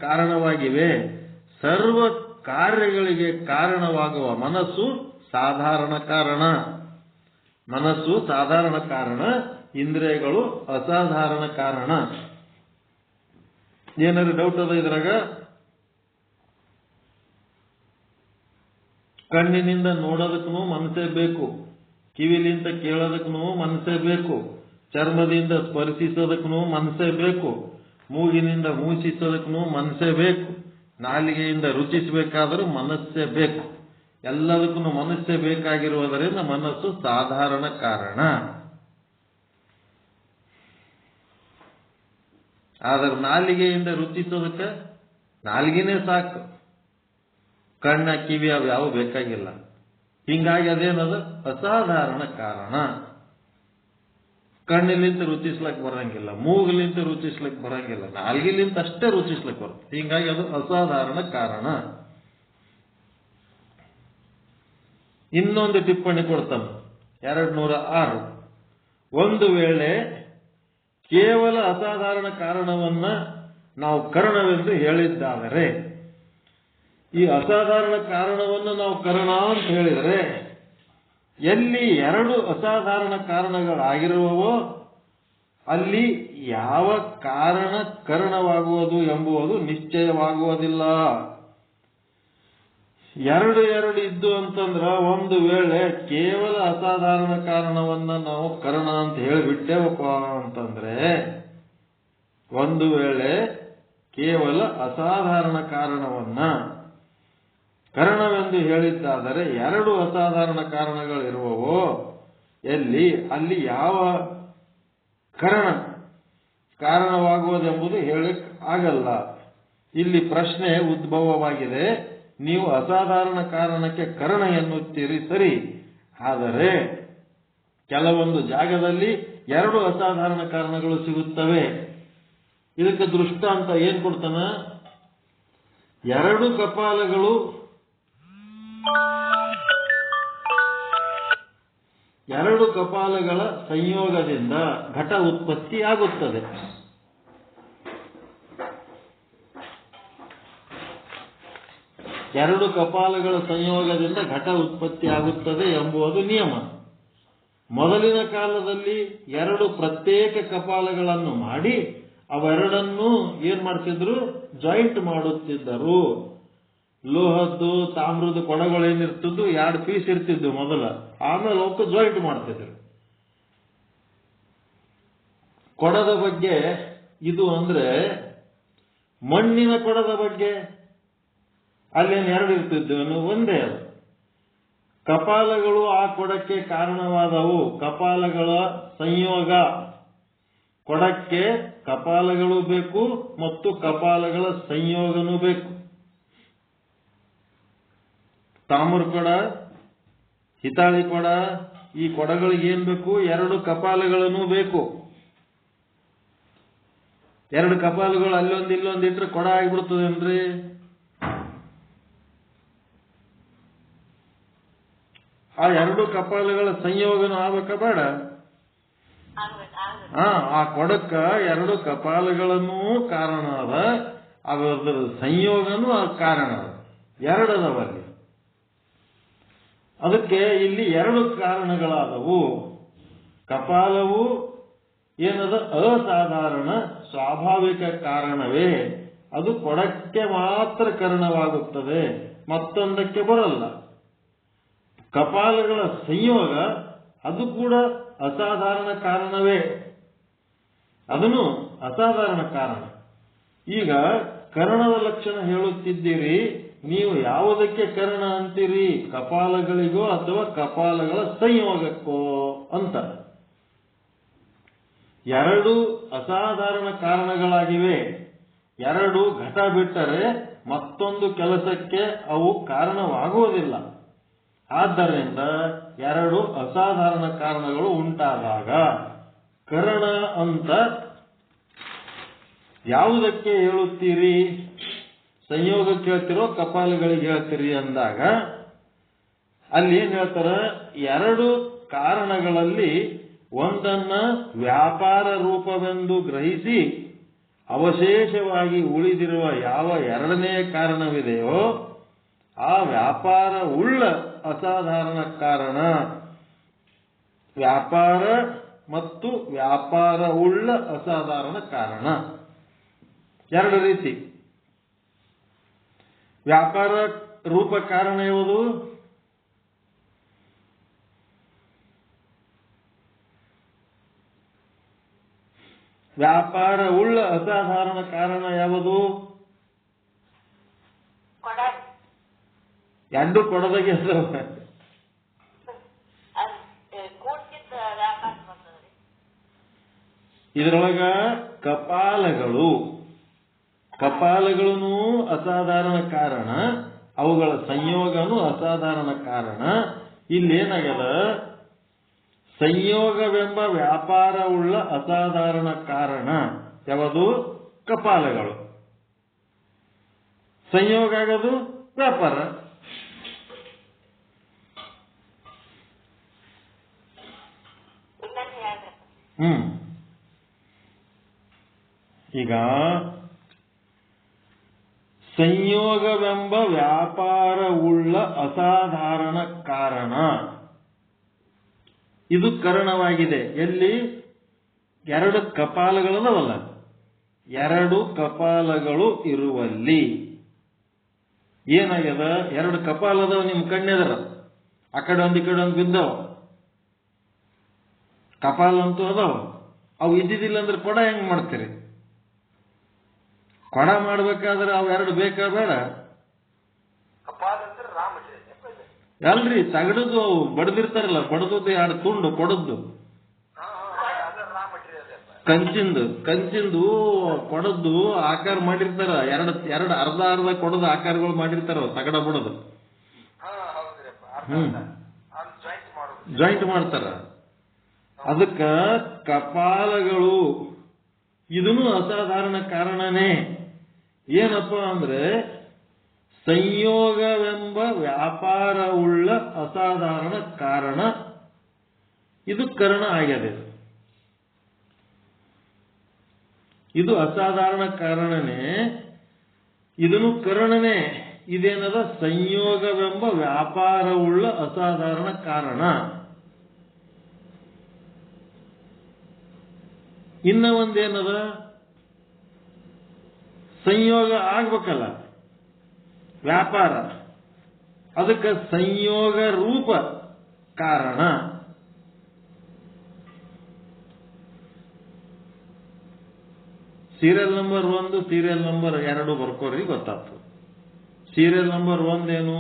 ಕಾರಣವಾಗಿವೆ. ಸರ್ವ ಕಾರ್ಯಗಳಿಗೆ ಕಾರಣವಾಗುವ ಮನಸ್ಸು ಸಾಧಾರಣ ಕಾರಣ. ಮನಸ್ಸು ಸಾಧಾರಣ ಕಾರಣ, ಇಂದ್ರಿಯಗಳು ಅಸಾಧಾರಣ ಕಾರಣ. ಏನಾದ್ರು ಡೌಟ್ ಅದ ಇದ್ರಾಗ? ಕಣ್ಣಿನಿಂದ ನೋಡೋದಕ್ಕೂ ಮನಸ್ಸೇ ಬೇಕು, ಕಿವಿಲಿಂದ ಕೇಳೋದಕ್ಕೂ ಮನಸ್ಸೇ ಬೇಕು, ಚರ್ಮದಿಂದ ಸ್ಪರ್ಶಿಸೋದಕ್ಕೂ ಮನಸ್ಸೇ ಬೇಕು, ಮೂಗಿನಿಂದ ಮೂಸಿಸೋದಕ್ಕೂ ಮನಸ್ಸೇ ಬೇಕು, ನಾಲಿಗೆಯಿಂದ ರುಚಿಸಬೇಕಾದರೂ ಮನಸ್ಸೇ ಬೇಕು. ಎಲ್ಲದಕ್ಕೂ ಮನಸ್ಸೇ ಬೇಕಾಗಿರುವುದರಿಂದ ಮನಸ್ಸು ಸಾಧಾರಣ ಕಾರಣ. ಆದ್ರೆ ನಾಲಿಗೆಯಿಂದ ರುಚಿಸೋದಕ್ಕೆ ನಾಲಿಗೆನೇ ಸಾಕು, ಕಣ್ಣ ಕಿವಿ ಯಾವ ಬೇಕಾಗಿಲ್ಲ. ಹಿಂಗಾಗಿ ಅದೇನದು ಅಸಾಧಾರಣ ಕಾರಣ. ಕಣ್ಣಿಲಿಂತ ರುಚಿಸ್ಲಕ್ ಬರಂಗಿಲ್ಲ, ಮೂಗಿಲಿಂತ ರುಚಿಸ್ಲಕ್ ಬರಂಗಿಲ್ಲ, ನಾಲ್ಗಿಲಿಂತ ಅಷ್ಟೇ ರುಚಿಸ್ಲಕ್ ಬರುತ್ತೆ. ಹಿಂಗಾಗಿ ಅದು ಅಸಾಧಾರಣ ಕಾರಣ. ಇನ್ನೊಂದು ಟಿಪ್ಪಣಿ ಕೊಡ್ತಾನೆ 206. ಒಂದು ವೇಳೆ ಕೇವಲ ಅಸಾಧಾರಣ ಕಾರಣವನ್ನ ನಾವು ಕಾರಣವೆಂದು ಹೇಳಿದ್ದಾದರೆ, ಈ ಅಸಾಧಾರಣ ಕಾರಣವನ್ನು ನಾವು ಕಾರಣ ಅಂತ ಹೇಳಿದರೆ, ಎಲ್ಲಿ ಎರಡು ಅಸಾಧಾರಣ ಕಾರಣಗಳಾಗಿರುವವೋ ಅಲ್ಲಿ ಯಾವ ಕಾರಣ ಕಾರಣವಾಗುವುದು ಎಂಬುದು ನಿಶ್ಚಯವಾಗುವುದಿಲ್ಲ. ಎರಡು ಇದ್ದು ಅಂತಂದ್ರ, ಒಂದು ವೇಳೆ ಕೇವಲ ಅಸಾಧಾರಣ ಕಾರಣವನ್ನ ನಾವು ಕಾರಣ ಅಂತ ಹೇಳಿಬಿಟ್ಟೇವಪ್ಪ ಅಂತಂದ್ರೆ, ಒಂದು ವೇಳೆ ಕೇವಲ ಅಸಾಧಾರಣ ಕಾರಣವನ್ನ ಕಾರಣವೆಂದು ಹೇಳಿದ್ದಾದರೆ, ಎರಡು ಅಸಾಧಾರಣ ಕಾರಣಗಳಿರುವವೋ ಅಲ್ಲಿ ಯಾವ ಕಾರಣವಾಗುವುದೆಂಬುದು ಹೇಳಿಕ್ ಆಗಲ್ಲ. ಇಲ್ಲಿ ಪ್ರಶ್ನೆ ಉದ್ಭವವಾಗಿದೆ. ನೀವು ಅಸಾಧಾರಣ ಕಾರಣಕ್ಕೆ ಕಾರಣ ಎನ್ನುತ್ತೀರಿ ಸರಿ, ಆದರೆ ಕೆಲವೊಂದು ಜಾಗದಲ್ಲಿ ಎರಡು ಅಸಾಧಾರಣ ಕಾರಣಗಳು ಸಿಗುತ್ತವೆ. ಇದಕ್ಕೆ ದೃಷ್ಟಾಂತ ಏನ್ ಕೊಡ್ತಾನ? ಎರಡು ಕಪಾಲಗಳ ಸಂಯೋಗದಿಂದ ಘಟ ಉತ್ಪತ್ತಿಯಾಗುತ್ತದೆ. ಎರಡು ಕಪಾಲಗಳ ಸಂಯೋಗದಿಂದ ಘಟ ಉತ್ಪತ್ತಿಯಾಗುತ್ತದೆ ಎಂಬುದು ನಿಯಮ. ಮೊದಲಿನ ಕಾಲದಲ್ಲಿ ಎರಡು ಪ್ರತ್ಯೇಕ ಕಪಾಲಗಳನ್ನು ಮಾಡಿ ಅವೆರಡನ್ನೂ ಏನ್ ಮಾಡ್ತಿದ್ರು? ಜಾಯಿಂಟ್ ಮಾಡುತ್ತಿದ್ದರು. ಲೋಹದ್ದು ತಾಮ್ರದ ಕೊಡಗಳೇನಿರ್ತಿದ್ದು 2 ಪೀಸ್ ಇರ್ತಿದ್ವು ಮೊದಲ, ಆಮೇಲೆ ಅವಕ್ಕೆ ಜಾಯಿಂಟ್ ಮಾಡ್ತಿದ್ರು. ಕೊಡದ ಬಗ್ಗೆ ಇದು ಅಂದ್ರೆ, ಮಣ್ಣಿನ ಕೊಡದ ಬಗ್ಗೆ ಅಲ್ಲೇನು ಎರಡು ಇರ್ತಿದ್ವು, ಒಂದೇ ಅದು. ಕಪಾಲಗಳು ಆ ಕೊಡಕ್ಕೆ ಕಾರಣವಾದವು. ಕಪಾಲಗಳ ಸಂಯೋಗ, ಕೊಡಕ್ಕೆ ಕಪಾಲಗಳು ಬೇಕು ಮತ್ತು ಕಪಾಲಗಳ ಸಂಯೋಗನೂ ಬೇಕು. ತಾಮ್ರ ಕೊಡ, ಹಿತಾಳಿ ಕೊಡ, ಈ ಕೊಡಗಳಿಗೆ ಏನ್ ಬೇಕು? ಎರಡು ಕಪಾಲಗಳನ್ನು ಬೇಕು. ಎರಡು ಕಪಾಲಗಳು ಅಲ್ಲೊಂದು ಇಲ್ಲೊಂದು ಇಟ್ರೆ ಕೊಡ ಆಗಿಬಿಡ್ತದೇನ್ರಿ? ಆ ಎರಡು ಕಪಾಲಗಳ ಸಂಯೋಗನೂ ಆಗ್ಬೇಕ ಬೇಡ? ಆ ಕೊಡಕ್ಕ ಎರಡು ಕಪಾಲಗಳನ್ನೂ ಕಾರಣ ಅದ, ಅದರ ಸಂಯೋಗನೂ ಕಾರಣ ಅದ, ಎರಡದವಲ್ಲಿ. ಅದಕ್ಕೆ ಇಲ್ಲಿ ಎರಡು ಕಾರಣಗಳಾದವು. ಕಪಾಲವು ಏನದ ಅಸಾಧಾರಣ ಸ್ವಾಭಾವಿಕ ಕಾರಣವೇ, ಅದು ಕೊಡಕ್ಕೆ ಮಾತ್ರ ಕಾರಣವಾಗುತ್ತದೆ, ಮತ್ತೊಂದಕ್ಕೆ ಬರಲ್ಲ. ಕಪಾಲಗಳ ಸಂಯೋಗ ಅದು ಕೂಡ ಅಸಾಧಾರಣ ಕಾರಣವೇ, ಅದನ್ನು ಅಸಾಧಾರಣ ಕಾರಣ. ಈಗ ಕರಣದ ಲಕ್ಷಣ ಹೇಳುತ್ತಿದ್ದೀರಿ, ನೀವು ಯಾವುದಕ್ಕೆ ಕಾರಣ ಅಂತೀರಿ? ಕಪಾಲಗಳಿಗೋ ಅಥವಾ ಕಪಾಲಗಳ ಸಂಯೋಗಕ್ಕೋ ಅಂತ. ಎರಡು ಅಸಾಧಾರಣ ಕಾರಣಗಳಾಗಿವೆ. ಎರಡು ಘಟ ಬಿಟ್ಟರೆ ಮತ್ತೊಂದು ಕೆಲಸಕ್ಕೆ ಅವು ಕಾರಣವಾಗುವುದಿಲ್ಲ. ಆದ್ದರಿಂದ ಎರಡು ಅಸಾಧಾರಣ ಕಾರಣಗಳು ಉಂಟಾದಾಗ ಕಾರಣ ಅಂತ ಯಾವುದಕ್ಕೆ ಹೇಳುತ್ತೀರಿ? ಸಂಯೋಗಕ್ಕೆ ಹೇಳ್ತಿರೋ ಕಪಾಲಗಳಿಗೆ ಹೇಳ್ತೀರಿ ಅಂದಾಗ ಅಲ್ಲಿ ಏನ್ ಹೇಳ್ತಾರ? ಎರಡು ಕಾರಣಗಳಲ್ಲಿ ಒಂದನ್ನ ವ್ಯಾಪಾರ ರೂಪವೆಂದು ಗ್ರಹಿಸಿ ಅವಶೇಷವಾಗಿ ಉಳಿದಿರುವ ಯಾವ ಎರಡನೇ ಕಾರಣವಿದೆಯೋ ಆ ವ್ಯಾಪಾರ ಉಳ್ಳ ಅಸಾಧಾರಣ ಕಾರಣ. ವ್ಯಾಪಾರ ಮತ್ತು ವ್ಯಾಪಾರ ಉಳ್ಳ ಅಸಾಧಾರಣ ಕಾರಣ ಎರಡು ರೀತಿ. ವ್ಯಾಪಾರ ರೂಪ ಕಾರಣ ಯಾವುದು? ವ್ಯಾಪಾರ ಉಳ್ಳ ಅಸಾಧಾರಣ ಕಾರಣ ಯಾವುದು? ಎರಡು ಕೊಡದಾಗೆ ಇದರೊಳಗ ಕಪಾಲಗಳು ಅಸಾಧಾರಣ ಕಾರಣ, ಅವುಗಳ ಸಂಯೋಗನೂ ಅಸಾಧಾರಣ ಕಾರಣ. ಇಲ್ಲೇನಾಗ್ಯದ? ಸಂಯೋಗವೆಂಬ ವ್ಯಾಪಾರ ಉಳ್ಳ ಅಸಾಧಾರಣ ಕಾರಣ ಯಾವುದು? ಕಪಾಲಗಳು. ಸಂಯೋಗ ಆಗೋದು ವ್ಯಾಪಾರ. ಈಗ ಸಂಯೋಗವೆಂಬ ವ್ಯಾಪಾರ ಉಳ್ಳ ಅಸಾಧಾರಣ ಕಾರಣ ಇದು ಕರಣವಾಗಿದೆ. ಎಲ್ಲಿ? ಎರಡು ಕಪಾಲಗಳದವಲ್ಲ, ಎರಡು ಕಪಾಲಗಳು ಇರುವಲ್ಲಿ ಏನಾಗ್ಯದ? ಎರಡು ಕಪಾಲದವ ನಿಮ್ ಕಣ್ಣೆದರ, ಆ ಕಡೆ ಒಂದು ಈ ಕಡೆ ಒಂದು ಬಿದ್ದವ. ಕಪಾಲ ಅಂತೂ ಅದಾವ, ಅವು ಇದ್ದಿದ್ದಿಲ್ಲ ಅಂದ್ರೆ ಕೊಡ ಹೆಂಗ್ ಮಾಡ್ತೀರಿ? ಕೊಡ ಮಾಡ್ಬೇಕಾದ್ರೆ ಅವು ಎರಡು ಬೇಕಾ ಬೇಡ? ಅಲ್ರಿ, ತಗಡದು ಅವು ಬಡದಿರ್ತಾರಲ್ಲ, ಬಡದದ್ದು ಎರಡು ತುಂಡು ಕೊಡದ್ದು, ಕಂಚಿಂದು ಕೊಡದ್ದು ಆಕಾರ ಮಾಡಿರ್ತಾರ. ಎರಡು ಅರ್ಧ ಕೊಡದ ಆಕಾರಗಳು ಮಾಡಿರ್ತಾರ, ತಗಡ ಬಿಡೋದು. ಜಾಯಿಂಟ್ ಮಾಡ್ತಾರ. ಅದಕ್ಕ ಕಪಾಲಗಳು ಇದನ್ನು ಅಸಾಧಾರಣ ಕಾರಣನೇ. ಏನಪ್ಪ ಅಂದ್ರೆ ಸಂಯೋಗವೆಂಬ ವ್ಯಾಪಾರ ಉಳ್ಳ ಅಸಾಧಾರಣ ಕಾರಣ ಇದು ಕರ್ಣ ಆಗ್ಯದೆ. ಇದು ಅಸಾಧಾರಣ ಕಾರಣನೇ, ಇದನ್ನು ಕರ್ಣನೇ. ಇದೇನದ? ಸಂಯೋಗವೆಂಬ ವ್ಯಾಪಾರ ಉಳ್ಳ ಅಸಾಧಾರಣ ಕಾರಣ. ಇನ್ನ ಒಂದೇನದ? ಸಂಯೋಗ ಆಗ್ಬೇಕಲ್ಲ ವ್ಯಾಪಾರ, ಅದಕ್ಕೆ ಸಂಯೋಗ ರೂಪ ಕಾರಣ. ಸೀರಿಯಲ್ ನಂಬರ್ 1, ಸೀರಿಯಲ್ ನಂಬರ್ 2 ಬರ್ಕೋರಿ, ಗೊತ್ತಾಗ್ತದೆ. ಸೀರಿಯಲ್ ನಂಬರ್ 1 ಏನು?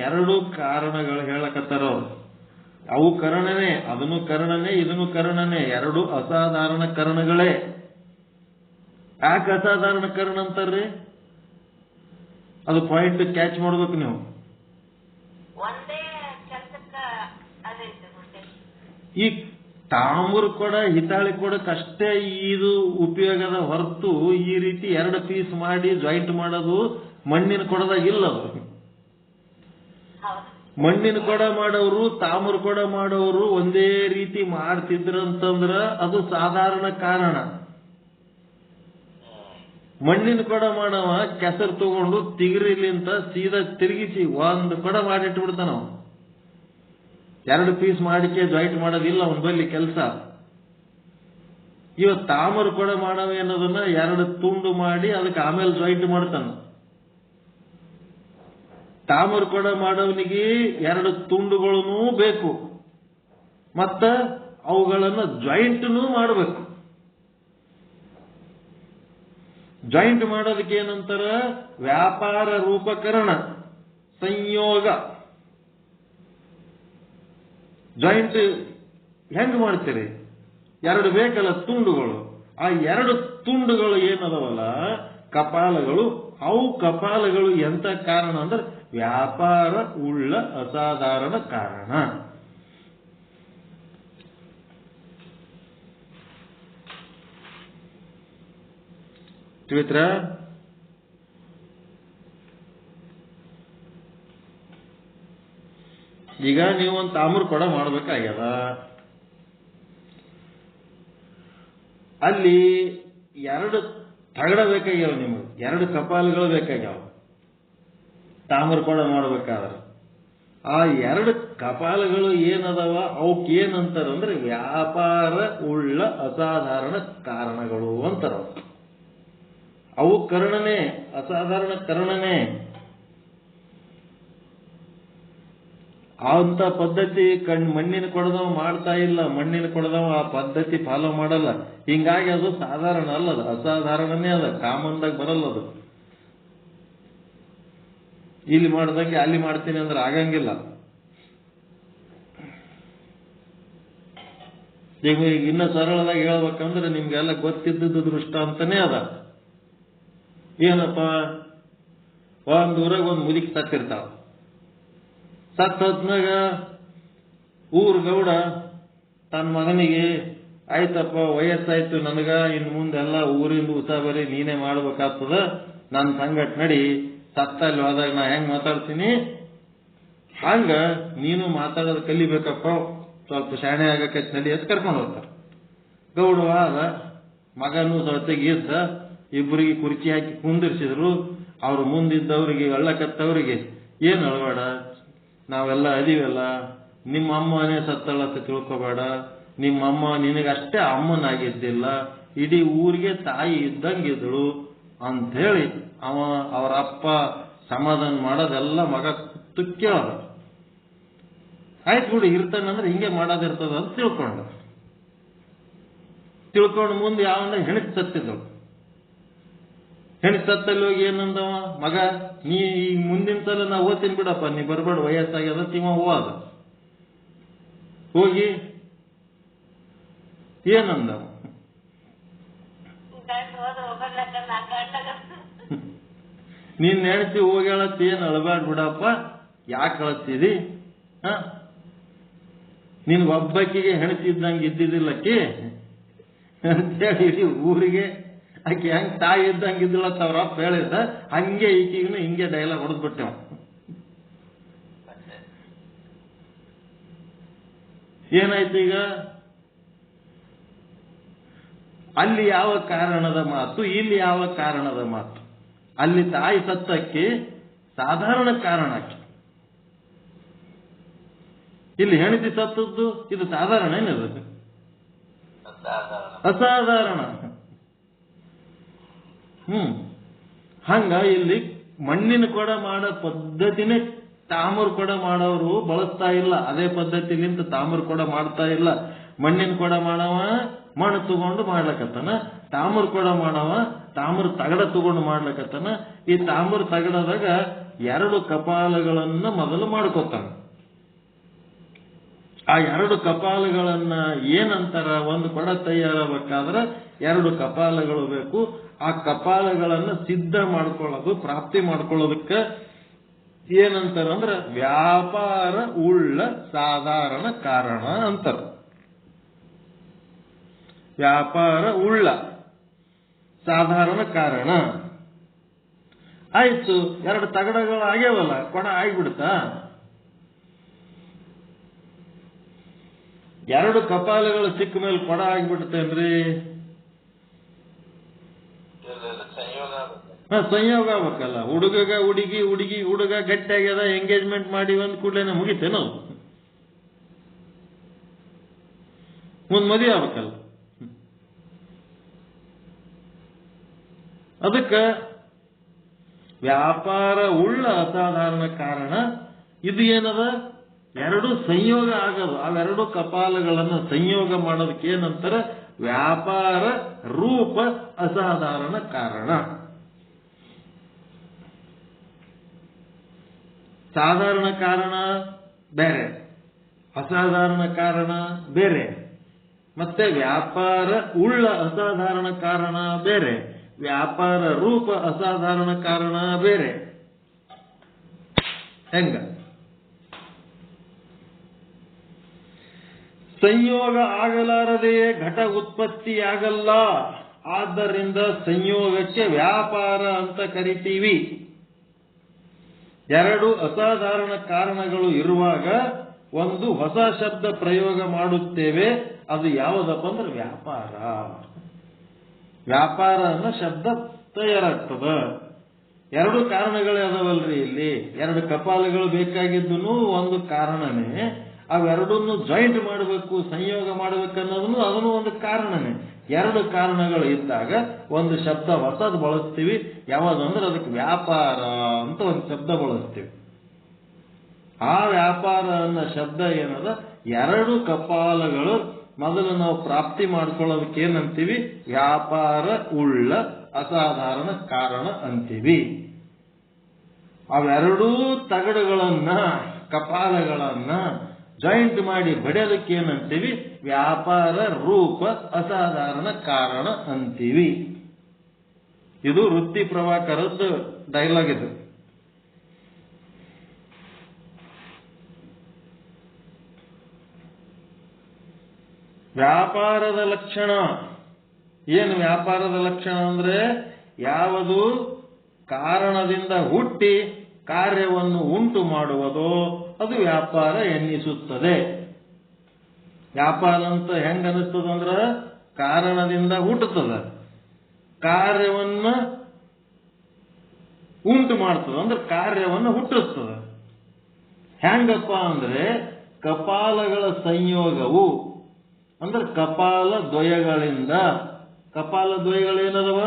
ಎರಡು ಕಾರಣಗಳು ಹೇಳಕತ್ತಾರ ಅವ್ರು. ಅವು ಕರ್ಣನೇ, ಅದನ್ನು ಕರ್ಣನೇ, ಇದನ್ನು ಕರ್ಣನೇ, ಎರಡು ಅಸಾಧಾರಣ ಕರ್ಣಗಳೇ. ಯಾಕೆ ಅಸಾಧಾರಣ ಕರ್ಣ ಅಂತಾರ್ರಿ? ಅದು ಪಾಯಿಂಟ್ ಕ್ಯಾಚ್ ಮಾಡ್ಬೇಕು ನೀವು. ಈ ತಾಮ್ರ ಕೊಡ, ಹಿತಾಳಿ ಕೊಡಕ್ಕಷ್ಟೇ ಇದು ಉಪಯೋಗದ ಹೊರತು ಈ ರೀತಿ ಎರಡು ಪೀಸ್ ಮಾಡಿ ಜಾಯಿಂಟ್ ಮಾಡೋದು ಮಣ್ಣಿನ ಕೊಡದಾಗಿಲ್ಲ. ಅದು ಮಣ್ಣಿನ ಕೊಡ ಮಾಡೋರು, ತಾಮ್ರ ಕೊಡ ಮಾಡೋರು ಒಂದೇ ರೀತಿ ಮಾಡ್ತಿದ್ರಂತಂದ್ರ ಅದು ಸಾಧಾರಣ ಕಾರಣ. ಮಣ್ಣಿನ ಕೊಡ ಮಾಡವ ಕೆಸರು ತಗೊಂಡು ತಿಗರಿಲಿಂತ ಸೀದಾ ತಿರುಗಿಸಿ ಒಂದು ಕೊಡ ಮಾಡಿಟ್ಬಿಡ್ತಾನ. ಎರಡು ಪೀಸ್ ಮಾಡಿಕೆ ಜಾಯಿಂಟ್ ಮಾಡೋದಿಲ್ಲ ಅವನ ಬಲ್ಲಿ ಕೆಲಸ. ಇವತ್ತು ತಾಮ್ರ ಕೊಡ ಮಾಡವ ಏನದನ್ನ ಎರಡು ತುಂಡು ಮಾಡಿ ಅದಕ್ಕೆ ಆಮೇಲೆ ಜಾಯಿಂಟ್ ಮಾಡ್ತಾನ. ತಾಮ್ರ ಕೊಡ ಮಾಡೋವನಿಗೆ ಎರಡು ತುಂಡುಗಳೂ ಬೇಕು, ಮತ್ತ ಅವುಗಳನ್ನ ಜಾಯಿಂಟ್ನೂ ಮಾಡಬೇಕು. ಜಾಯಿಂಟ್ ಮಾಡೋದಕ್ಕೆ ಏನಂತಾರ? ವ್ಯಾಪಾರ ರೂಪಕರಣ, ಸಂಯೋಗ. ಜಾಯಿಂಟ್ ಹೆಂಗ್ ಮಾಡ್ತೀರಿ? ಎರಡು ಬೇಕಲ್ಲ ತುಂಡುಗಳು. ಆ ಎರಡು ತುಂಡುಗಳು ಏನದವಲ್ಲ ಕಪಾಲಗಳು, ಅವು ಕಪಾಲಗಳು ಎಂತ ಕಾರಣ ಅಂದ್ರೆ ವ್ಯಾಪಾರ ಉಳ್ಳ ಅಸಾಧಾರಣ ಕಾರಣ. ತಿಳಿತ್ರ? ಈಗ ನೀವು ಒಂದು ತಾಮ್ರ ಕೊಡ ಮಾಡ್ಬೇಕಾಗ್ಯದ. ಅಲ್ಲಿ ಎರಡು ತಗಡ ಬೇಕಾಗ್ಯಾವ, ನಿಮಗೆ ಎರಡು ಕಪಾಲಗಳು ಬೇಕಾಗ್ಯಾವ ತಾಮ್ರ ಕೊಡ ಮಾಡ್ಬೇಕಾದ್ರೆ. ಆ ಎರಡು ಕಪಾಲಗಳು ಏನದವ ಅವಕ್ಕೆ ಏನಂತಾರಂದ್ರೆ ವ್ಯಾಪಾರ ಉಳ್ಳ ಅಸಾಧಾರಣ ಕಾರಣಗಳು ಅಂತಾರ. ಅವು ಕರ್ಣನೇ, ಅಸಾಧಾರಣ ಕರ್ಣನೇ. ಅಂತ ಪದ್ಧತಿ ಮಣ್ಣಿನ ಕೊಡದವ ಮಾಡ್ತಾ ಇಲ್ಲ, ಮಣ್ಣಿನ ಕೊಡದವ ಆ ಪದ್ಧತಿ ಫಾಲೋ ಮಾಡಲ್ಲ. ಹಿಂಗಾಗಿ ಅದು ಸಾಧಾರಣ ಅಲ್ಲದ, ಅಸಾಧಾರಣನೇ ಅದ, ಕಾಮನ್ದಾಗ ಬರಲ್ಲ ಅದು. ಇಲ್ಲಿ ಮಾಡ್ದಂಗೆ ಅಲ್ಲಿ ಮಾಡ್ತೀನಿ ಅಂದ್ರೆ ಆಗಂಗಿಲ್ಲ. ಈಗ ಇನ್ನ ಸರಳವಾಗಿ ಹೇಳ್ಬೇಕಂದ್ರೆ ನಿಮ್ಗೆಲ್ಲ ಗೊತ್ತಿದ್ದದ್ದು ದೃಷ್ಟಾಂತನೇ ಅದ. ಏನಪ್ಪ, ಒಂದ್ ಊರಾಗ ಒಂದ್ ಮುದುಕಿ ಸತ್ತಿರ್ತಾವ. ಸತ್ತ ಹೊತ್ನಾಗ ಊರ್ ಗೌಡ ತನ್ನ ಮಗನಿಗೆ, ಆಯ್ತಪ್ಪ ವಯಸ್ಸಾಯ್ತು ನನಗ, ಇನ್ ಮುಂದೆಲ್ಲ ಊರಿಂದ ಉಸಾಬರಿ ನೀನೇ ಮಾಡ್ಬೇಕಾಗ್ತದ, ನನ್ನ ಸಂಗಟ್ ನಡಿ, ಸತ್ತಲ್ಲಿ ಹೋದಾಗ ನಾ ಹೆಂಗ್ ಮಾತಾಡ್ತೀನಿ ಹಂಗ ನೀನು ಮಾತಾಡೋದು ಕಲಿಬೇಕಪ್ಪ, ಸ್ವಲ್ಪ ಶಾಣೆ ಆಗಕ್ಕೆ ನಡಿ ಅಂತ ಕರ್ಕೊಂಡು ಹೋಗ್ತಾರೆ. ಗೌಡವಾದ ಮಗನೂ ಜೊತೆಗೆ ಇದ್ದ, ಇಬ್ಬರಿಗೆ ಕುರ್ಚಿ ಹಾಕಿ ಕುಂದಿರ್ಸಿದ್ರು. ಅವ್ರು ಮುಂದಿದ್ದವ್ರಿಗೆ ಅಳ್ಳಕತ್ತವ್ರಿಗೆ, ಏನ್ ಅಳಬೇಡ, ನಾವೆಲ್ಲ ಅದೀವಲ್ಲ, ನಿಮ್ಮ ಅಮ್ಮನೇ ಸತ್ತಳತ್ತ ತಿಳ್ಕೊಬೇಡ, ನಿಮ್ಮ ಅಮ್ಮ ನಿನಗಷ್ಟೇ ಅಮ್ಮನಾಗಿದ್ದಿಲ್ಲ, ಇಡೀ ಊರಿಗೆ ತಾಯಿ ಇದ್ದಂಗಿದ್ದಳು ಅಂಥೇಳಿ ಅವರ ಅಪ್ಪ ಸಮಾಧಾನ ಮಾಡೋದೆಲ್ಲ ಮಗ ಕೇಳೋದು. ಆಯ್ತು ಬಿಡು, ಇರ್ತಾನಂದ್ರೆ ಹಿಂಗೆ ಮಾಡೋದಿರ್ತದ ಅಂತ ತಿಳ್ಕೊಂಡು ಮುಂದೆ ಯಾವನ್ನ ಹೆಣಕ್ ಸತ್ತಿದ್ದಳು. ಹೆಣಕ್ ಸತ್ತಲ್ಲಿ ಹೋಗಿ ಏನಂದವ ಮಗ, ನೀ ಈ ಮುಂದಿನ ಸಲ ನಾ ಓದ್ತೀನಿ ಬಿಡಪ್ಪ, ನೀ ಬರ್ಬೇಡ ವಯಸ್ಸಾಗ್ಯದ ತಿಮ್ಮ ಹೋದ. ಹೋಗಿ ಏನಂದವ, ನೀನ್ ಹೆಣ್ತಿ ಹೋಗ್ಯಾಳತ್ತಿ, ಏನ್ ಅಳಬೇಡ ಬಿಡಪ್ಪ, ಯಾಕೆ ಅಳತ್ತಿದಿ, ನಿನ್ಗೊಬ್ಬಕ್ಕಿಗೆ ಹೆಣ್ತಿದ್ದಂಗೆ ಇದ್ದಿದ್ದಿಲ್ಲಕ್ಕಿ ಅಂತೇಳಿ ಇಡೀ ಊರಿಗೆ ಆಕೆ ಹೆಂಗ್ ತಾಯಿ ಇದ್ದಂಗೆ ಇದ್ದಿಲ್ಲತ್ತ ಅವ್ರ ಅಪ್ಪ ಹೇಳಿದ. ಹಂಗೆ ಈಕಿಗೂ ಹಿಂಗೆ ಡೈಲಾಗ್ ಹೊಡೆದ್ಬಿಟ್ಟೆವ. ಏನಾಯ್ತು ಈಗ, ಅಲ್ಲಿ ಯಾವ ಕಾರಣದ ಮಾತು, ಇಲ್ಲಿ ಯಾವ ಕಾರಣದ ಮಾತು. ಅಲ್ಲಿ ತಾಯಿ ಸತ್ತಕ್ಕೆ ಸಾಧಾರಣ ಕಾರಣ, ಇಲ್ಲಿ ಹೆಣತಿ ಸತ್ತದ್ದು ಇದು ಸಾಧಾರಣ ಏನದು, ಅಸಾಧಾರಣ. ಹಂಗ ಇಲ್ಲಿ ಮಣ್ಣಿನ ಕೊಡ ಮಾಡೋ ಪದ್ಧತಿನೇ ತಾಮ್ರ ಕೊಡ ಮಾಡೋರು ಬಳಸ್ತಾ ಇಲ್ಲ. ಅದೇ ಪದ್ಧತಿಲಿಂತ ತಾಮ್ರ ಕೊಡ ಮಾಡ್ತಾ ಇಲ್ಲ. ಮಣ್ಣಿನ ಕೊಡ ಮಾಡವ ಮಣ್ಣು ತಗೊಂಡು ಮಾಡ್ಲಕತ್ತಾನ, ತಾಮ್ರ ಕೊಡ ಮಾಡವ ತಾಮ್ರ ತಗಡ ತಗೊಂಡು ಮಾಡ್ಲಕತ್ತಾನ. ಈ ತಾಮ್ರ ತಗಡದಾಗ 2 ಕಪಾಲಗಳನ್ನ ಮೊದಲು ಮಾಡ್ಕೊತಾನ. ಆ 2 ಕಪಾಲಗಳನ್ನ ಏನಂತಾರ, ಒಂದು ಕೊಡ ತಯಾರಾಗಬೇಕಾದ್ರೆ 2 ಕಪಾಲಗಳು ಬೇಕು. ಆ ಕಪಾಲಗಳನ್ನ ಸಿದ್ಧ ಮಾಡ್ಕೊಳ್ಳೋದು, ಪ್ರಾಪ್ತಿ ಮಾಡ್ಕೊಳ್ಳೋದಕ್ಕೆ ಏನಂತಾರ ಅಂದ್ರೆ ವ್ಯಾಪಾರ ಉಳ್ಳ ಸಾಧಾರಣ ಕಾರಣ ಅಂತಾರ. ವ್ಯಾಪಾರ ಉಳ್ಳ ಸಾಧಾರಣ ಕಾರಣ. ಆಯ್ತು, 2 ತಗಡಗಳು ಆಗ್ಯಾವಲ್ಲ, ಕೊಡ ಆಗಿಬಿಡ್ತಾ. 2 ಕಪಾಲಗಳು ಸಿಕ್ಕ ಮೇಲೆ ಕೊಡ ಆಗಿಬಿಡ್ತೇನ್ರಿ? ಸಂಯೋಗ ಆಗ್ಬೇಕಲ್ಲ. ಹುಡುಗಗ ಹುಡುಗಿ, ಹುಡುಗ ಗಟ್ಟಿಯಾಗ್ಯದ, ಎಂಗೇಜ್ಮೆಂಟ್ ಮಾಡಿ ಒಂದ್ ಕೂಡಲೇ ಮುಗಿತೇನು, ಮುಂದ್ ಮದುವೆ ಆಗ್ಬೇಕಲ್ಲ. ಅದಕ್ಕೆ ವ್ಯಾಪಾರ ಉಳ್ಳ ಅಸಾಧಾರಣ ಕಾರಣ ಇದು ಏನದ, 2 ಸಂಯೋಗ ಆಗೋದು. ಆ 2 ಕಪಾಲಗಳನ್ನು ಸಂಯೋಗ ಮಾಡೋದಕ್ಕೆ ಏನಂತಾರೆ, ವ್ಯಾಪಾರ ರೂಪ ಅಸಾಧಾರಣ ಕಾರಣ. ಸಾಧಾರಣ ಕಾರಣ ಬೇರೆ, ಅಸಾಧಾರಣ ಕಾರಣ ಬೇರೆ, ಮತ್ತೆ ವ್ಯಾಪಾರ ಉಳ್ಳ ಅಸಾಧಾರಣ ಕಾರಣ ಬೇರೆ, ವ್ಯಾಪಾರ ರೂಪ ಅಸಾಧಾರಣ ಕಾರಣ ಬೇರೆ. ಹೆಂಗ ಸಂಯೋಗ ಆಗಲಾರದೆಯೇ ಘಟ ಉತ್ಪತ್ತಿಯಾಗಲ್ಲ. ಆದ್ದರಿಂದ ಸಂಯೋಗಕ್ಕೆ ವ್ಯಾಪಾರ ಅಂತ ಕರಿತೀವಿ. 2 ಅಸಾಧಾರಣ ಕಾರಣಗಳು ಇರುವಾಗ ಒಂದು ಹೊಸ ಶಬ್ದ ಪ್ರಯೋಗ ಮಾಡುತ್ತೇವೆ. ಅದು ಯಾವುದಪ್ಪ ಅಂದ್ರೆ ವ್ಯಾಪಾರ. ವ್ಯಾಪಾರ ಅನ್ನೋ ಶಬ್ದ ತಯಾರಾಗ್ತದ. 2 ಕಾರಣಗಳು ಅದಾವಲ್ರಿ ಇಲ್ಲಿ. 2 ಕಪಾಲಗಳು ಬೇಕಾಗಿದ್ದು ಒಂದು ಕಾರಣನೇ. ಅವೆರಡನ್ನು ಜಾಯಿಂಟ್ ಮಾಡಬೇಕು, ಸಂಯೋಗ ಮಾಡಬೇಕನ್ನೋದನ್ನು ಅದನ್ನು ಒಂದು ಕಾರಣನೇ. 2 ಕಾರಣಗಳು ಇದ್ದಾಗ ಒಂದು ಶಬ್ದ ಹೊಸದು ಬಳಸ್ತೀವಿ. ಯಾವ್ದಂದ್ರೆ ಅದಕ್ಕೆ ವ್ಯಾಪಾರ ಅಂತ ಒಂದು ಶಬ್ದ ಬಳಸ್ತೀವಿ. ಆ ವ್ಯಾಪಾರ ಅನ್ನೋ ಶಬ್ದ ಏನದ, ಎರಡು ಕಪಾಲಗಳು ಮೊದಲು ನಾವು ಪ್ರಾಪ್ತಿ ಮಾಡ್ಕೊಳ್ಳೋದಕ್ಕೆ ಏನಂತೀವಿ, ವ್ಯಾಪಾರ ಉಳ್ಳ ಅಸಾಧಾರಣ ಕಾರಣ ಅಂತೀವಿ. ಅವೆರಡೂ ತಗಡುಗಳನ್ನ, ಕಪಾಲಗಳನ್ನ ಜಾಯಿಂಟ್ ಮಾಡಿ ಬಡಿಯೋದಕ್ಕೆ ಏನಂತೀವಿ, ವ್ಯಾಪಾರ ರೂಪ ಅಸಾಧಾರಣ ಕಾರಣ ಅಂತೀವಿ. ಇದು ವೃತ್ತಿ ಪ್ರಭಾಕರದ್ದು ಡೈಲಾಗ್. ಇದು ವ್ಯಾಪಾರದ ಲಕ್ಷಣ ಏನು? ವ್ಯಾಪಾರದ ಲಕ್ಷಣ ಅಂದ್ರೆ ಯಾವುದು ಕಾರಣದಿಂದ ಹುಟ್ಟಿ ಕಾರ್ಯವನ್ನು ಉಂಟು ಮಾಡುವುದೋ ಅದು ವ್ಯಾಪಾರ ಎನ್ನಿಸುತ್ತದೆ. ವ್ಯಾಪಾರ ಅಂತ ಹೆಂಗ ಅನಿಸ್ತದಂದ್ರ ಕಾರಣದಿಂದ ಹುಟ್ಟುತ್ತದ, ಕಾರ್ಯವನ್ನು ಉಂಟು ಮಾಡ್ತದ, ಅಂದ್ರೆ ಕಾರ್ಯವನ್ನು ಹುಟ್ಟಿಸ್ತದ. ಹೆಂಗಪ್ಪ ಅಂದ್ರೆ ಕಪಾಲಗಳ ಸಂಯೋಗವು ಅಂದ್ರೆ ಕಪಾಲ ದ್ವಯಗಳಿಂದ, ಕಪಾಲ ದ್ವಯಗಳೇನದವ,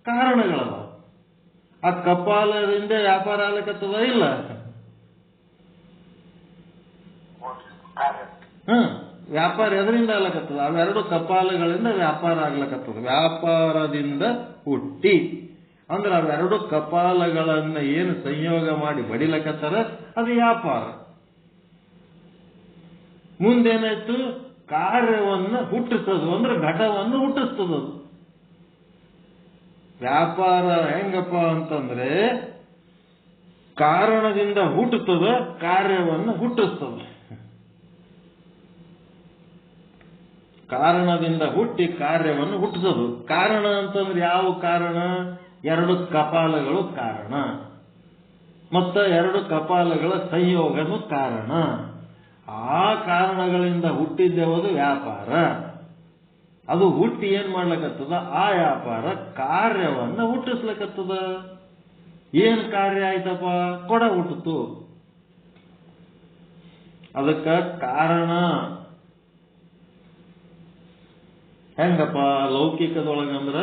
ಕಾರಣಗಳವ. ಆ ಕಪಾಲದಿಂದ ವ್ಯಾಪಾರ ಆಗ್ಲಿಕ್ಕತ್ತದ ಇಲ್ಲ? ವ್ಯಾಪಾರ ಎದರಿಂದ ಆಗ್ಲಕತ್ತದ? ಅವೆರಡು ಕಪಾಲಗಳಿಂದ ವ್ಯಾಪಾರ ಆಗ್ಲಕತ್ತದ. ವ್ಯಾಪಾರದಿಂದ ಹುಟ್ಟಿ ಅಂದ್ರೆ ಅವೆರಡು ಕಪಾಲಗಳನ್ನ ಏನು ಸಂಯೋಗ ಮಾಡಿ ಬಡಿಲಕತ್ತಾರ ಅದು ವ್ಯಾಪಾರ. ಮುಂದೇನಾಯ್ತು? ಕಾರ್ಯವನ್ನು ಹುಟ್ಟಿಸ್ತದ, ಅಂದ್ರೆ ಘಟವನ್ನು ಹುಟ್ಟಿಸ್ತದ. ವ್ಯಾಪಾರ ಹೆಂಗಪ್ಪ ಅಂತಂದ್ರೆ ಕಾರಣದಿಂದ ಹುಟ್ಟುತ್ತದ, ಕಾರ್ಯವನ್ನು ಹುಟ್ಟಿಸ್ತದ. ಕಾರಣದಿಂದ ಹುಟ್ಟಿ ಕಾರ್ಯವನ್ನು ಹುಟ್ಟಿಸೋದು. ಕಾರಣ ಅಂತಂದ್ರೆ ಯಾವ ಕಾರಣ? ಎರಡು ಕಪಾಲಗಳು ಕಾರಣ, ಮತ್ತ ಎರಡು ಕಪಾಲಗಳ ಸಂಯೋಗನು ಕಾರಣ. ಆ ಕಾರಣಗಳಿಂದ ಹುಟ್ಟಿದ್ದೇವುದು ವ್ಯಾಪಾರ. ಅದು ಹುಟ್ಟಿ ಏನ್ ಮಾಡ್ಲಕತ್ತದ? ಆ ವ್ಯಾಪಾರ ಕಾರ್ಯವನ್ನು ಹುಟ್ಟಿಸ್ಲಕತ್ತದ. ಏನ್ ಕಾರ್ಯ ಆಯ್ತಪ್ಪ? ಕೊಡ ಹುಟ್ಟಿತು. ಅದಕ್ಕ ಕಾರಣ ಹೆಂಗಪ್ಪ? ಲೌಕಿಕದೊಳಗಂದ್ರ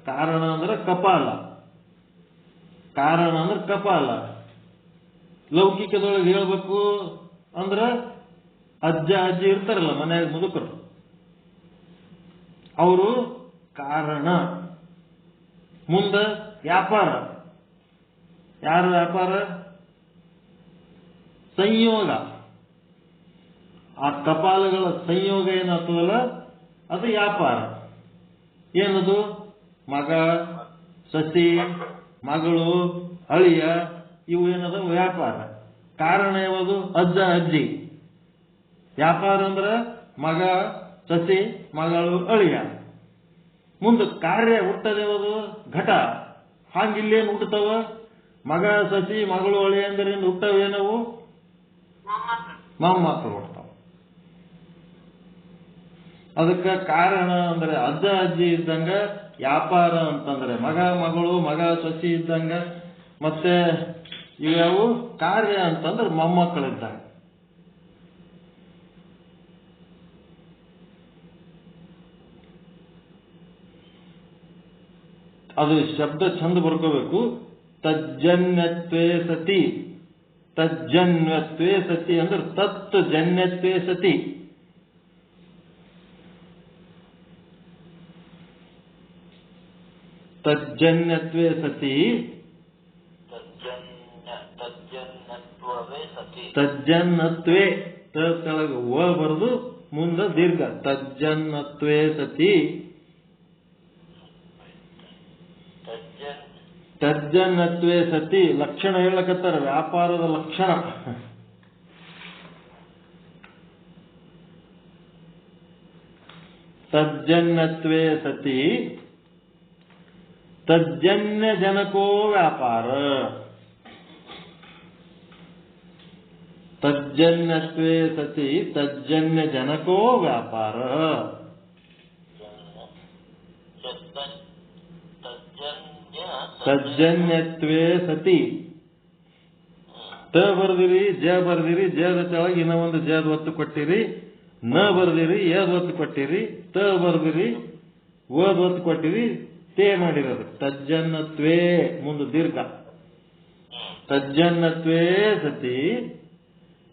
ಕಾರಣ ಅಂದ್ರೆ ಕಪಾಲ, ಕಾರಣ ಅಂದ್ರೆ ಕಪಾಲ. ಲೌಕಿಕದೊಳಗೆ ಹೇಳ್ಬೇಕು ಅಂದ್ರ ಅಜ್ಜ ಅಜ್ಜಿ ಇರ್ತಾರಲ್ಲ ಮನೆಯಾಗ ಮುದುಕರು, ಅವರು ಕಾರಣ. ಮುಂದ ವ್ಯಾಪಾರ, ಯಾರ ವ್ಯಾಪಾರ? ಸಂಯೋಗ. ಆ ಕಪಾಲಗಳ ಸಂಯೋಗ ಏನಾಗ್ತದಲ್ಲ ಅದು ವ್ಯಾಪಾರ. ಏನದು? ಮಗ, ಸಸಿ, ಮಗಳು, ಅಳಿಯ, ಇವು ಏನದ ವ್ಯಾಪಾರ. ಕಾರಣ ಯಾವುದು? ಅಜ್ಜ ಅಜ್ಜಿ. ವ್ಯಾಪಾರ ಅಂದ್ರ ಮಗ, ಸಸಿ, ಮಗಳು, ಅಳಿಯ. ಮುಂದೆ ಕಾರ್ಯ ಹುಟ್ಟದೇವದು ಘಟ. ಹಾಗಿಲ್ಲೇನು ಹುಟ್ಟುತ್ತವ? ಮಗ, ಸಸಿ, ಮಗಳು, ಅಳಿಯ ಅಂದ್ರೆ ಹುಟ್ಟವೇನವು? ಮೊಮ್ಮಕ್ಕಳು ಹುಟ್ಟತಾವ. ಅದಕ್ಕ ಕಾರಣ ಅಂದ್ರೆ ಅಜ್ಜ ಅಜ್ಜಿ ಇದ್ದಂಗ, ವ್ಯಾಪಾರ ಅಂತಂದ್ರೆ ಮಗ, ಮಗಳು, ಮಗ, ಸಸಿ ಇದ್ದಂಗ, ಮತ್ತೆ ಇವ್ಯಾವು ಕಾರ್ಯ ಅಂತಂದ್ರೆ ಮೊಮ್ಮಕ್ಕಳಿದ್ದಂಗ. ಅದು ಶಬ್ದ ಚಂದ ಬರ್ಕೋಬೇಕು. ತಜ್ಜನ್ಯತ್ವೇ ಸತಿ, ತಜ್ಜನ್ಯತ್ವೇ ಸತಿ ಅಂದ್ರೆ ತತ್ ಜನ್ಯತ್ವೇ ಸತಿ. ತಜ್ಜನ್ಯತ್ವೇ ಸತಿ, ತಜ್ಜನ್ನತ್ವೇ ತೆಳಗ ವ ಬರೆದು ಮುಂದ ದೀರ್ಘ. ತಜ್ಜನ್ನತ್ವೇ ಸತಿ, ತಜ್ಜನ್ನತ್ವೇ ಸತಿ. ಲಕ್ಷಣ ಹೇಳಕತ್ತಾರ, ವ್ಯಾಪಾರದ ಲಕ್ಷಣ. ತಜ್ಜನ್ನತ್ವೇ ಸತಿ ತಜ್ಜನ್ಯ ಜನಕೋ ವ್ಯಾಪಾರ. ತಜ್ಜನ್ಯತ್ವೇ ಸತಿ ತಜ್ಜನ್ಯ ಜನಕೋ ವ್ಯಾಪಾರ. ತಜ್ಜನ್ಯತ್ವೇ ಸತಿ. ತ ಬರ್ದಿರಿ, ಜ ಬರ್ದಿರಿ, ಜದ ತೆಳಗೆ ಇನ್ನ ಒಂದು ಜದ ಒತ್ತು ಕೊಟ್ಟಿರಿ. ನ ಬರ್ದಿರಿ, ಯದ್ ಒತ್ತು ಕೊಟ್ಟಿರಿ. ತ ಬರ್ದಿರಿ, ವದ್ ಒತ್ತು ಕೊಟ್ಟಿರಿ. ತೇ ಮಾಡಿರೋದು ತಜ್ಜನ್ನತ್ವೇ ಮುಂದೆ ದೀರ್ಘ. ತಜ್ಜನ್ನತ್ವೇ ಸತಿ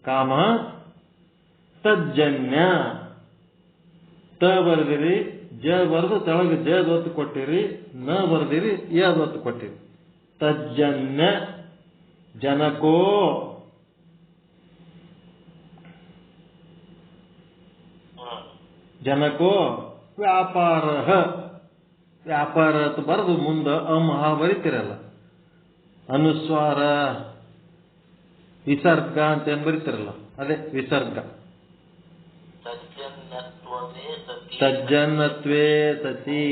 ಕಾಮ ತಜ್ಜನ್ಯ ತ ಬರ್ದಿರಿ, ಜ ಬರೆದು ತೆಳಗೆ ಜ ಒತ್ತು ಕೊಟ್ಟಿರಿ, ನ ಬರ್ದಿರಿ ಯ ಒತ್ತು ಕೊಟ್ಟಿರಿ. ತಜ್ಜನ್ಯ ಜನಕೋ ಜನಕೋ ವ್ಯಾಪಾರ, ವ್ಯಾಪಾರ ಅಂತ ಬರೆದು ಮುಂದೆ ಅಮಹ ಬರಿತೀರಲ್ಲ, ಅನುಸ್ವಾರ ವಿಸರ್ಗ ಅಂತ ಏನ್ ಬರೀತಿರಲ್ಲ ಅದೇ ವಿಸರ್ಗ. ತಜ್ಜನ್ಯತ್ವೇ ಸತಿ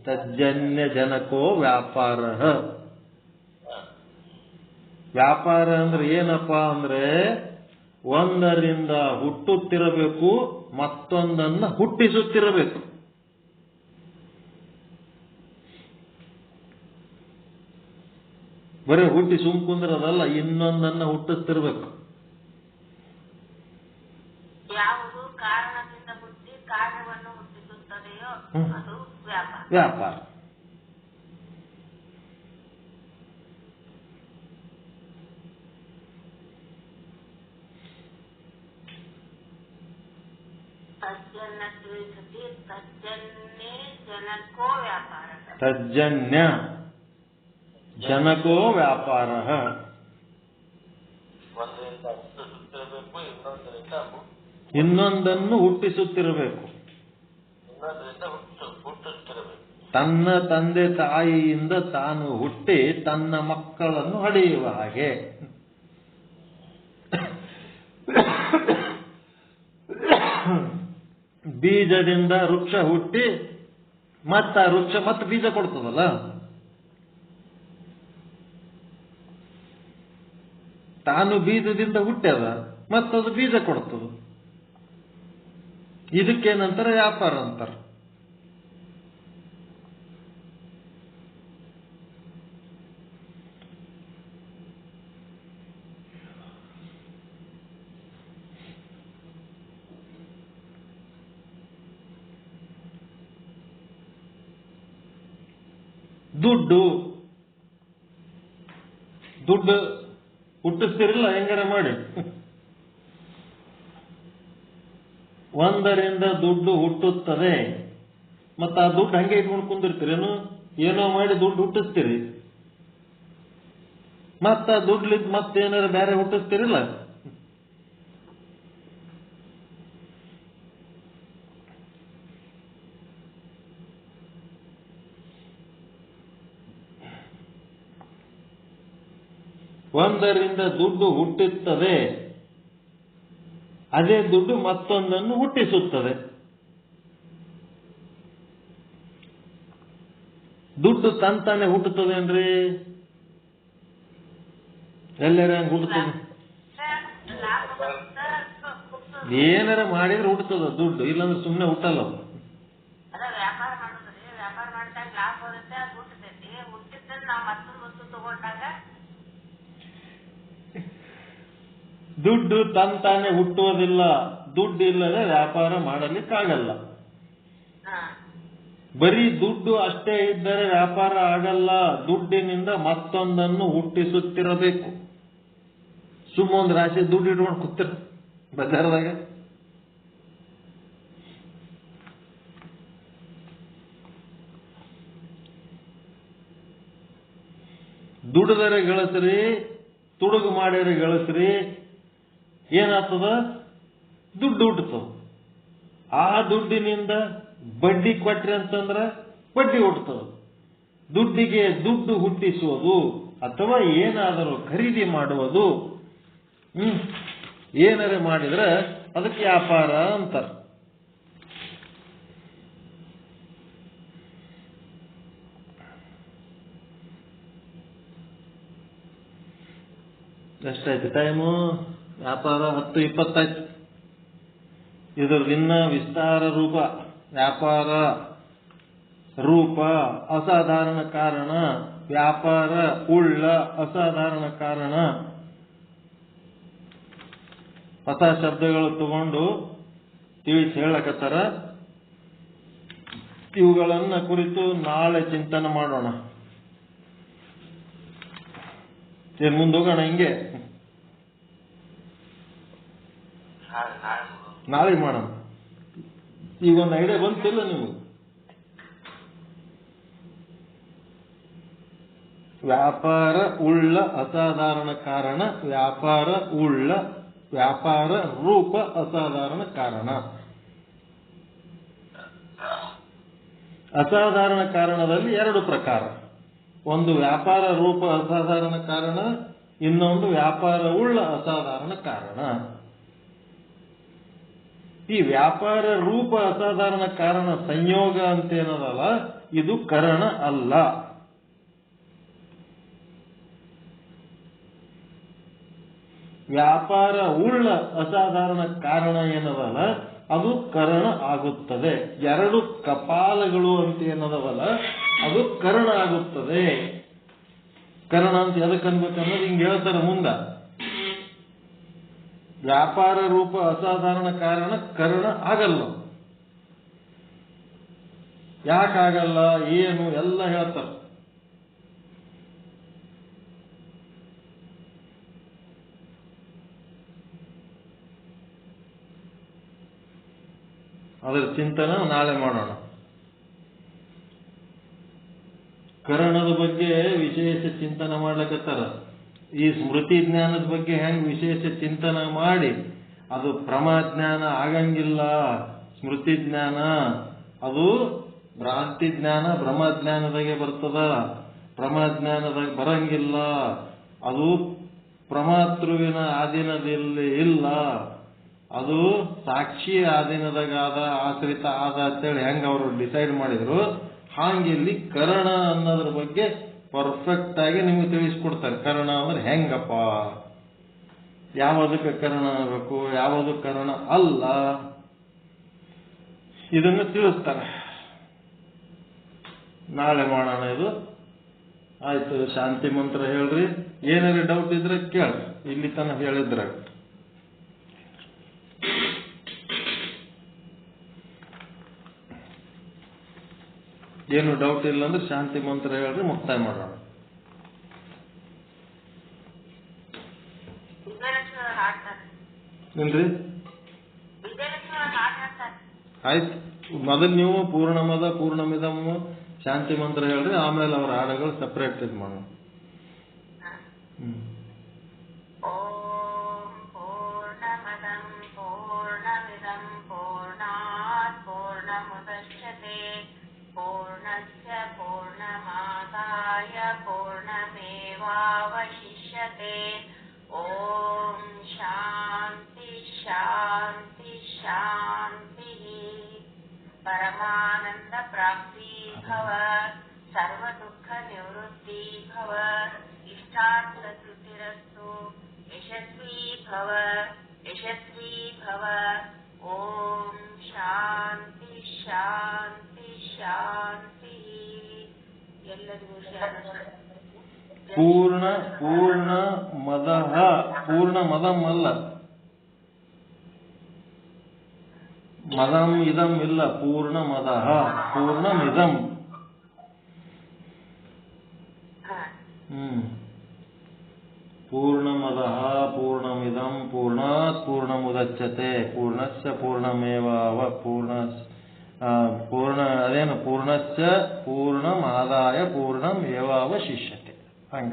ತಜ್ಜನ್ಯ ಜನಕೋ ವ್ಯಾಪಾರ. ವ್ಯಾಪಾರ ಅಂದ್ರೆ ಏನಪ್ಪಾ ಅಂದ್ರೆ ಒಂದರಿಂದ ಹುಟ್ಟುತ್ತಿರಬೇಕು, ಮತ್ತೊಂದನ್ನ ಹುಟ್ಟಿಸುತ್ತಿರಬೇಕು. ಬರೀ ಹುಟ್ಟಿ ಸುಮ್ಕುಂದ್ರದಲ್ಲ, ಇನ್ನೊಂದನ್ನ ಹುಟ್ಟಿಸ್ತಿರ್ಬೇಕು. ಯಾವುದು ಕಾರಣದಿಂದ ಹುಟ್ಟಿ ಕಾರ್ಯವನ್ನು ಹುಟ್ಟಿಸುತ್ತದೆಯೋ ಅದು ವ್ಯಾಪಾರ. ವ್ಯಾಪಾರ. ತಜ್ಜನ್ಯತ್ವೇ ಸತಿ ತಜ್ಜನ್ಯೇ ಜನಕೋ ವ್ಯಾಪಾರ. ತಜ್ಜನ್ಯ ಜನಕೋ ವ್ಯಾಪಾರ. ಇನ್ನೊಂದನ್ನು ಹುಟ್ಟಿಸುತ್ತಿರಬೇಕು. ತನ್ನ ತಂದೆ ತಾಯಿಯಿಂದ ತಾನು ಹುಟ್ಟಿ ತನ್ನ ಮಕ್ಕಳನ್ನು ಹಡೆಯುವ ಹಾಗೆ. ಬೀಜದಿಂದ ವೃಕ್ಷ ಹುಟ್ಟಿ ಮತ್ತ ಆ ವೃಕ್ಷ ಮತ್ತೆ ಬೀಜ ಕೊಡ್ತದಲ್ಲ, ತಾನು ಬೀಜದಿಂದ ಹುಟ್ಟ್ಯದ ಮತ್ತದು ಬೀಜ ಕೊಡ್ತದ. ಇದಕ್ಕೇನಂತಾರ? ವ್ಯಾಪಾರ ಅಂತಾರ. ದುಡ್ಡು ದುಡ್ಡು ಹುಟ್ಟಿಸ್ತಿರಲ್ಲ ಹೆಂಗಾರ ಮಾಡಿ. ಒಂದರಿಂದ ದುಡ್ಡು ಹುಟ್ಟುತ್ತದೆ, ಮತ್ತ ಆ ದುಡ್ಡು ಹಂಗೆ ಇಟ್ಕೊಂಡು ಕುಂದಿರ್ತೀರೇನು? ಏನೋ ಮಾಡಿ ದುಡ್ಡು ಹುಟ್ಟಿಸ್ತೀರಿ, ಮತ್ತ ಆ ದುಡ್ಲಿದ್ ಮತ್ತೇನಾರ ಬೇರೆ ಹುಟ್ಟಿಸ್ತಿರಲ್ಲ. ಒಂದರಿಂದ ದುಡ್ಡು ಹುಟ್ಟುತ್ತದೆ, ಅದೇ ದುಡ್ಡು ಮತ್ತೊಂದನ್ನು ಹುಟ್ಟಿಸುತ್ತದೆ. ದುಡ್ಡು ತಂತಾನೆ ಹುಟ್ಟುತ್ತದೆ ಅಂದ್ರೆ ಎಲ್ಲರ ಹುಟ್ಟುತ್ತದೆ? ಏನಾರ ಮಾಡಿದ್ರೆ ಹುಟ್ಟುತ್ತದ ದುಡ್ಡು, ಇಲ್ಲಾಂದ್ರೆ ಸುಮ್ಮನೆ ಹುಟ್ಟಲ್ಲ. ವ್ಯಾಪಾರ ಮಾಡೋದ್ರಿ, ವ್ಯಾಪಾರ ಮಾಡಿದಾಗ ಲಾಭ ಬರುತ್ತೆ, ಅದು ಹುಟ್ಟತೈತಿ. ಹುಟ್ಟಿದ್ರೆ ನಾವು ಮತ್ತೊಂದು ವಸ್ತು ತಗೊಂಡಾಗ ದುಡ್ಡು ತಂತಾನೆ ಹುಟ್ಟುವುದಿಲ್ಲ. ದುಡ್ಡು ಇಲ್ಲದೆ ವ್ಯಾಪಾರ ಮಾಡಲಿಕ್ಕಾಗಲ್ಲ. ಬರೀ ದುಡ್ಡು ಅಷ್ಟೇ ಇದ್ದರೆ ವ್ಯಾಪಾರ ಆಗಲ್ಲ. ದುಡ್ಡಿನಿಂದ ಮತ್ತೊಂದನ್ನು ಹುಟ್ಟಿಸುತ್ತಿರಬೇಕು. ಸುಮ್ಮ ಒಂದು ರಾಶಿ ದುಡ್ಡು ಇಟ್ಕೊಂಡು ಕೂತಿರ ಬಜಾರದಾಗ. ದುಡಿದರೆ ಗಳಿಸ್ರಿ, ತುಡುಗು ಮಾಡ್ಯಾರ ಗಳಿಸ್ರಿ, ಏನಾಗ್ತದ? ದುಡ್ಡು ಹುಟ್ಟುತ್ತದ. ಆ ದುಡ್ಡಿನಿಂದ ಬಡ್ಡಿ ಕೊಟ್ರಿ ಅಂತಂದ್ರ ಬಡ್ಡಿ ಹುಟ್ಟುತ್ತದ. ದುಡ್ಡಿಗೆ ದುಡ್ಡು ಹುಟ್ಟಿಸುವುದು ಅಥವಾ ಏನಾದರೂ ಖರೀದಿ ಮಾಡುವುದು, ಏನಾರ ಮಾಡಿದ್ರೆ ಅದಕ್ಕೆ ವ್ಯಾಪಾರ ಅಂತಾರ. ಎಷ್ಟಾಯ್ತು ಟೈಮು? ವ್ಯಾಪಾರ 10:20 ಆಯ್ತು. ಇದರಿಂದ ವಿಸ್ತಾರ ರೂಪ. ವ್ಯಾಪಾರ ರೂಪ ಅಸಾಧಾರಣ ಕಾರಣ, ವ್ಯಾಪಾರ ಉಳ್ಳ ಅಸಾಧಾರಣ ಕಾರಣ. ಹೊಸ ಶಬ್ದಗಳು ತಗೊಂಡು ತಿಳಿಸಿ ಹೇಳಕತ್ತಾರ. ಇವುಗಳನ್ನ ಕುರಿತು ನಾಳೆ ಚಿಂತನೆ ಮಾಡೋಣ. ಮುಂದೋಗೋಣ ಹಿಂಗೆ. ನಾಳೆ ಮಾಡೋಣ. ಈಗ ಒಂದು ಐಡಿಯಾ ಬಂತಿಲ್ಲ ನಿಮಗೆ? ವ್ಯಾಪಾರ ಉಳ್ಳ ಅಸಾಧಾರಣ ಕಾರಣ, ವ್ಯಾಪಾರ ರೂಪ ಅಸಾಧಾರಣ ಕಾರಣ. ಅಸಾಧಾರಣ ಕಾರಣದಲ್ಲಿ ಎರಡು ಪ್ರಕಾರ. ಒಂದು ವ್ಯಾಪಾರ ರೂಪ ಅಸಾಧಾರಣ ಕಾರಣ, ಇನ್ನೊಂದು ವ್ಯಾಪಾರ ಉಳ್ಳ ಅಸಾಧಾರಣ ಕಾರಣ. ಈ ವ್ಯಾಪಾರ ರೂಪ ಅಸಾಧಾರಣ ಕಾರಣ ಸಂಯೋಗ ಅಂತೇನದಲ್ಲ, ಇದು ಕರಣ ಅಲ್ಲ. ವ್ಯಾಪಾರ ಉಳ್ಳ ಅಸಾಧಾರಣ ಕಾರಣ ಏನದಲ್ಲ, ಅದು ಕರಣ ಆಗುತ್ತದೆ. ಎರಡು ಕಪಾಲಗಳು ಅಂತ ಏನದವಲ್ಲ, ಅದು ಕರಣ ಆಗುತ್ತದೆ. ಕರಣ ಅಂತ ಎದಕ್ಕೆ ಅನ್ಬೇಕನ್ನೋದು ಹಿಂಗೆ ಹೇಳ್ತಾರೆ ಮುಂದ. ವ್ಯಾಪಾರ ರೂಪ ಅಸಾಧಾರಣ ಕಾರಣ ಕರಣ ಆಗಲ್ಲ. ಯಾಕಾಗಲ್ಲ, ಏನು ಎಲ್ಲ ಹೇಳ್ತಾರೆ. ಅದರ ಚಿಂತನೆ ನಾಳೆ ಮಾಡೋಣ. ಕರಣದ ಬಗ್ಗೆ ವಿಶೇಷ ಚಿಂತನೆ ಮಾಡ್ಲಿಕ್ಕತ್ತಾರ. ಈ ಸ್ಮೃತಿ ಜ್ಞಾನದ ಬಗ್ಗೆ ಹೆಂಗ್ ವಿಶೇಷ ಚಿಂತನೆ ಮಾಡಿ ಅದು ಪ್ರಮಾಜ್ಞಾನ ಆಗಂಗಿಲ್ಲ. ಸ್ಮೃತಿ ಜ್ಞಾನ ಅದು ಭ್ರಾಂತಿ ಜ್ಞಾನ ಬ್ರಹ್ಮಜ್ಞಾನದಾಗೆ ಬರ್ತದ, ಪ್ರಮಾಜ್ಞಾನದಾಗ ಬರಂಗಿಲ್ಲ. ಅದು ಪ್ರಮಾತೃವಿನ ಆಧೀನದಲ್ಲಿ ಇಲ್ಲ, ಅದು ಸಾಕ್ಷಿ ಆಧೀನದಾಗ ಆದ, ಆಶ್ರಿತ ಆದ ಅಂತೇಳಿ ಹೆಂಗ ಅವರು ಡಿಸೈಡ್ ಮಾಡಿದ್ರು, ಹಾಂಗಿಲ್ಲಿ ಕರಣ ಅನ್ನೋದ್ರ ಬಗ್ಗೆ ಪರ್ಫೆಕ್ಟ್ ಆಗಿ ನಿಮ್ಗೆ ತಿಳಿಸ್ಕೊಡ್ತಾರೆ. ಕರಣ ಅಂದ್ರೆ ಹೆಂಗಪ್ಪ, ಯಾವುದಕ್ಕೆ ಕರಣ ಆಗಬೇಕು, ಯಾವುದು ಕರಣ ಅಲ್ಲ, ಇದನ್ನು ತಿಳಿಸ್ತಾರೆ. ನಾಳೆ ಮಾಡೋಣ ಇದು. ಆಯ್ತು, ಶಾಂತಿ ಮಂತ್ರ ಹೇಳ್ರಿ. ಏನಾದ್ರು ಡೌಟ್ ಇದ್ರೆ ಕೇಳ್ರಿ, ಇಲ್ಲಿ ತನಕ ಹೇಳಿದ್ರೆ. ಏನು ಡೌಟ್ ಇಲ್ಲ ಅಂದ್ರೆ ಶಾಂತಿ ಮಂತ್ರ ಹೇಳ್ರಿ, ಮುಕ್ತಾಯ ಮಾಡೋಣ. ಏನ್ರಿ? ಆಯ್ತು, ಮೊದಲು ನೀವು ಪೂರ್ಣಮದ ಪೂರ್ಣಮಿದಂ ಶಾಂತಿ ಮಂತ್ರ ಹೇಳ್ರಿ, ಆಮೇಲೆ ಅವ್ರ ಹಾಡುಗಳು ಸಪರೇಟ್ ಇದು ಮಾಡೋಣ. पूर्णमेवावशिष्यते। ओम शांति शांति शांति। परमानंद प्राप्ति भव, सर्व दुख निवृत्ति भव, इष्टार्थ सिद्धिरस्तु, यशस्वी भव यशस्वी भव। ओम शांति शांति शांति। ಎಲ್ಲರಿಗೂ ಪೂರ್ಣ ಪೂರ್ಣ ಮದಃ, ಪೂರ್ಣ ಮದಂ ಅಲ್ಲ, ಮದಂ ಇದಂ ಇಲ್ಲ, ಪೂರ್ಣ ಮದಃ ಪೂರ್ಣಮಿದಂ. ಪೂರ್ಣಮದಃ ಪೂರ್ಣಮಿದಂ ಪೂರ್ಣಾತ್ ಪೂರ್ಣಮುದಚ್ಯತೆ ಪೂರ್ಣಸ್ಯ ಪೂರ್ಣಮೇವಾವ ಪೂರ್ಣ ಅದೇನು ಪೂರ್ಣಶ್ಚ ಪೂರ್ಣಮಾದಾಯ ಪೂರ್ಣಂ ಏವಾವಶಿಷ್ಯತೆ. ಹಂಗ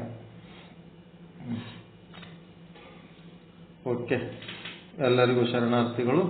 ಓಕೆ. ಎಲ್ಲರಿಗೂ ಶರಣಾರ್ಥಿಗಳು.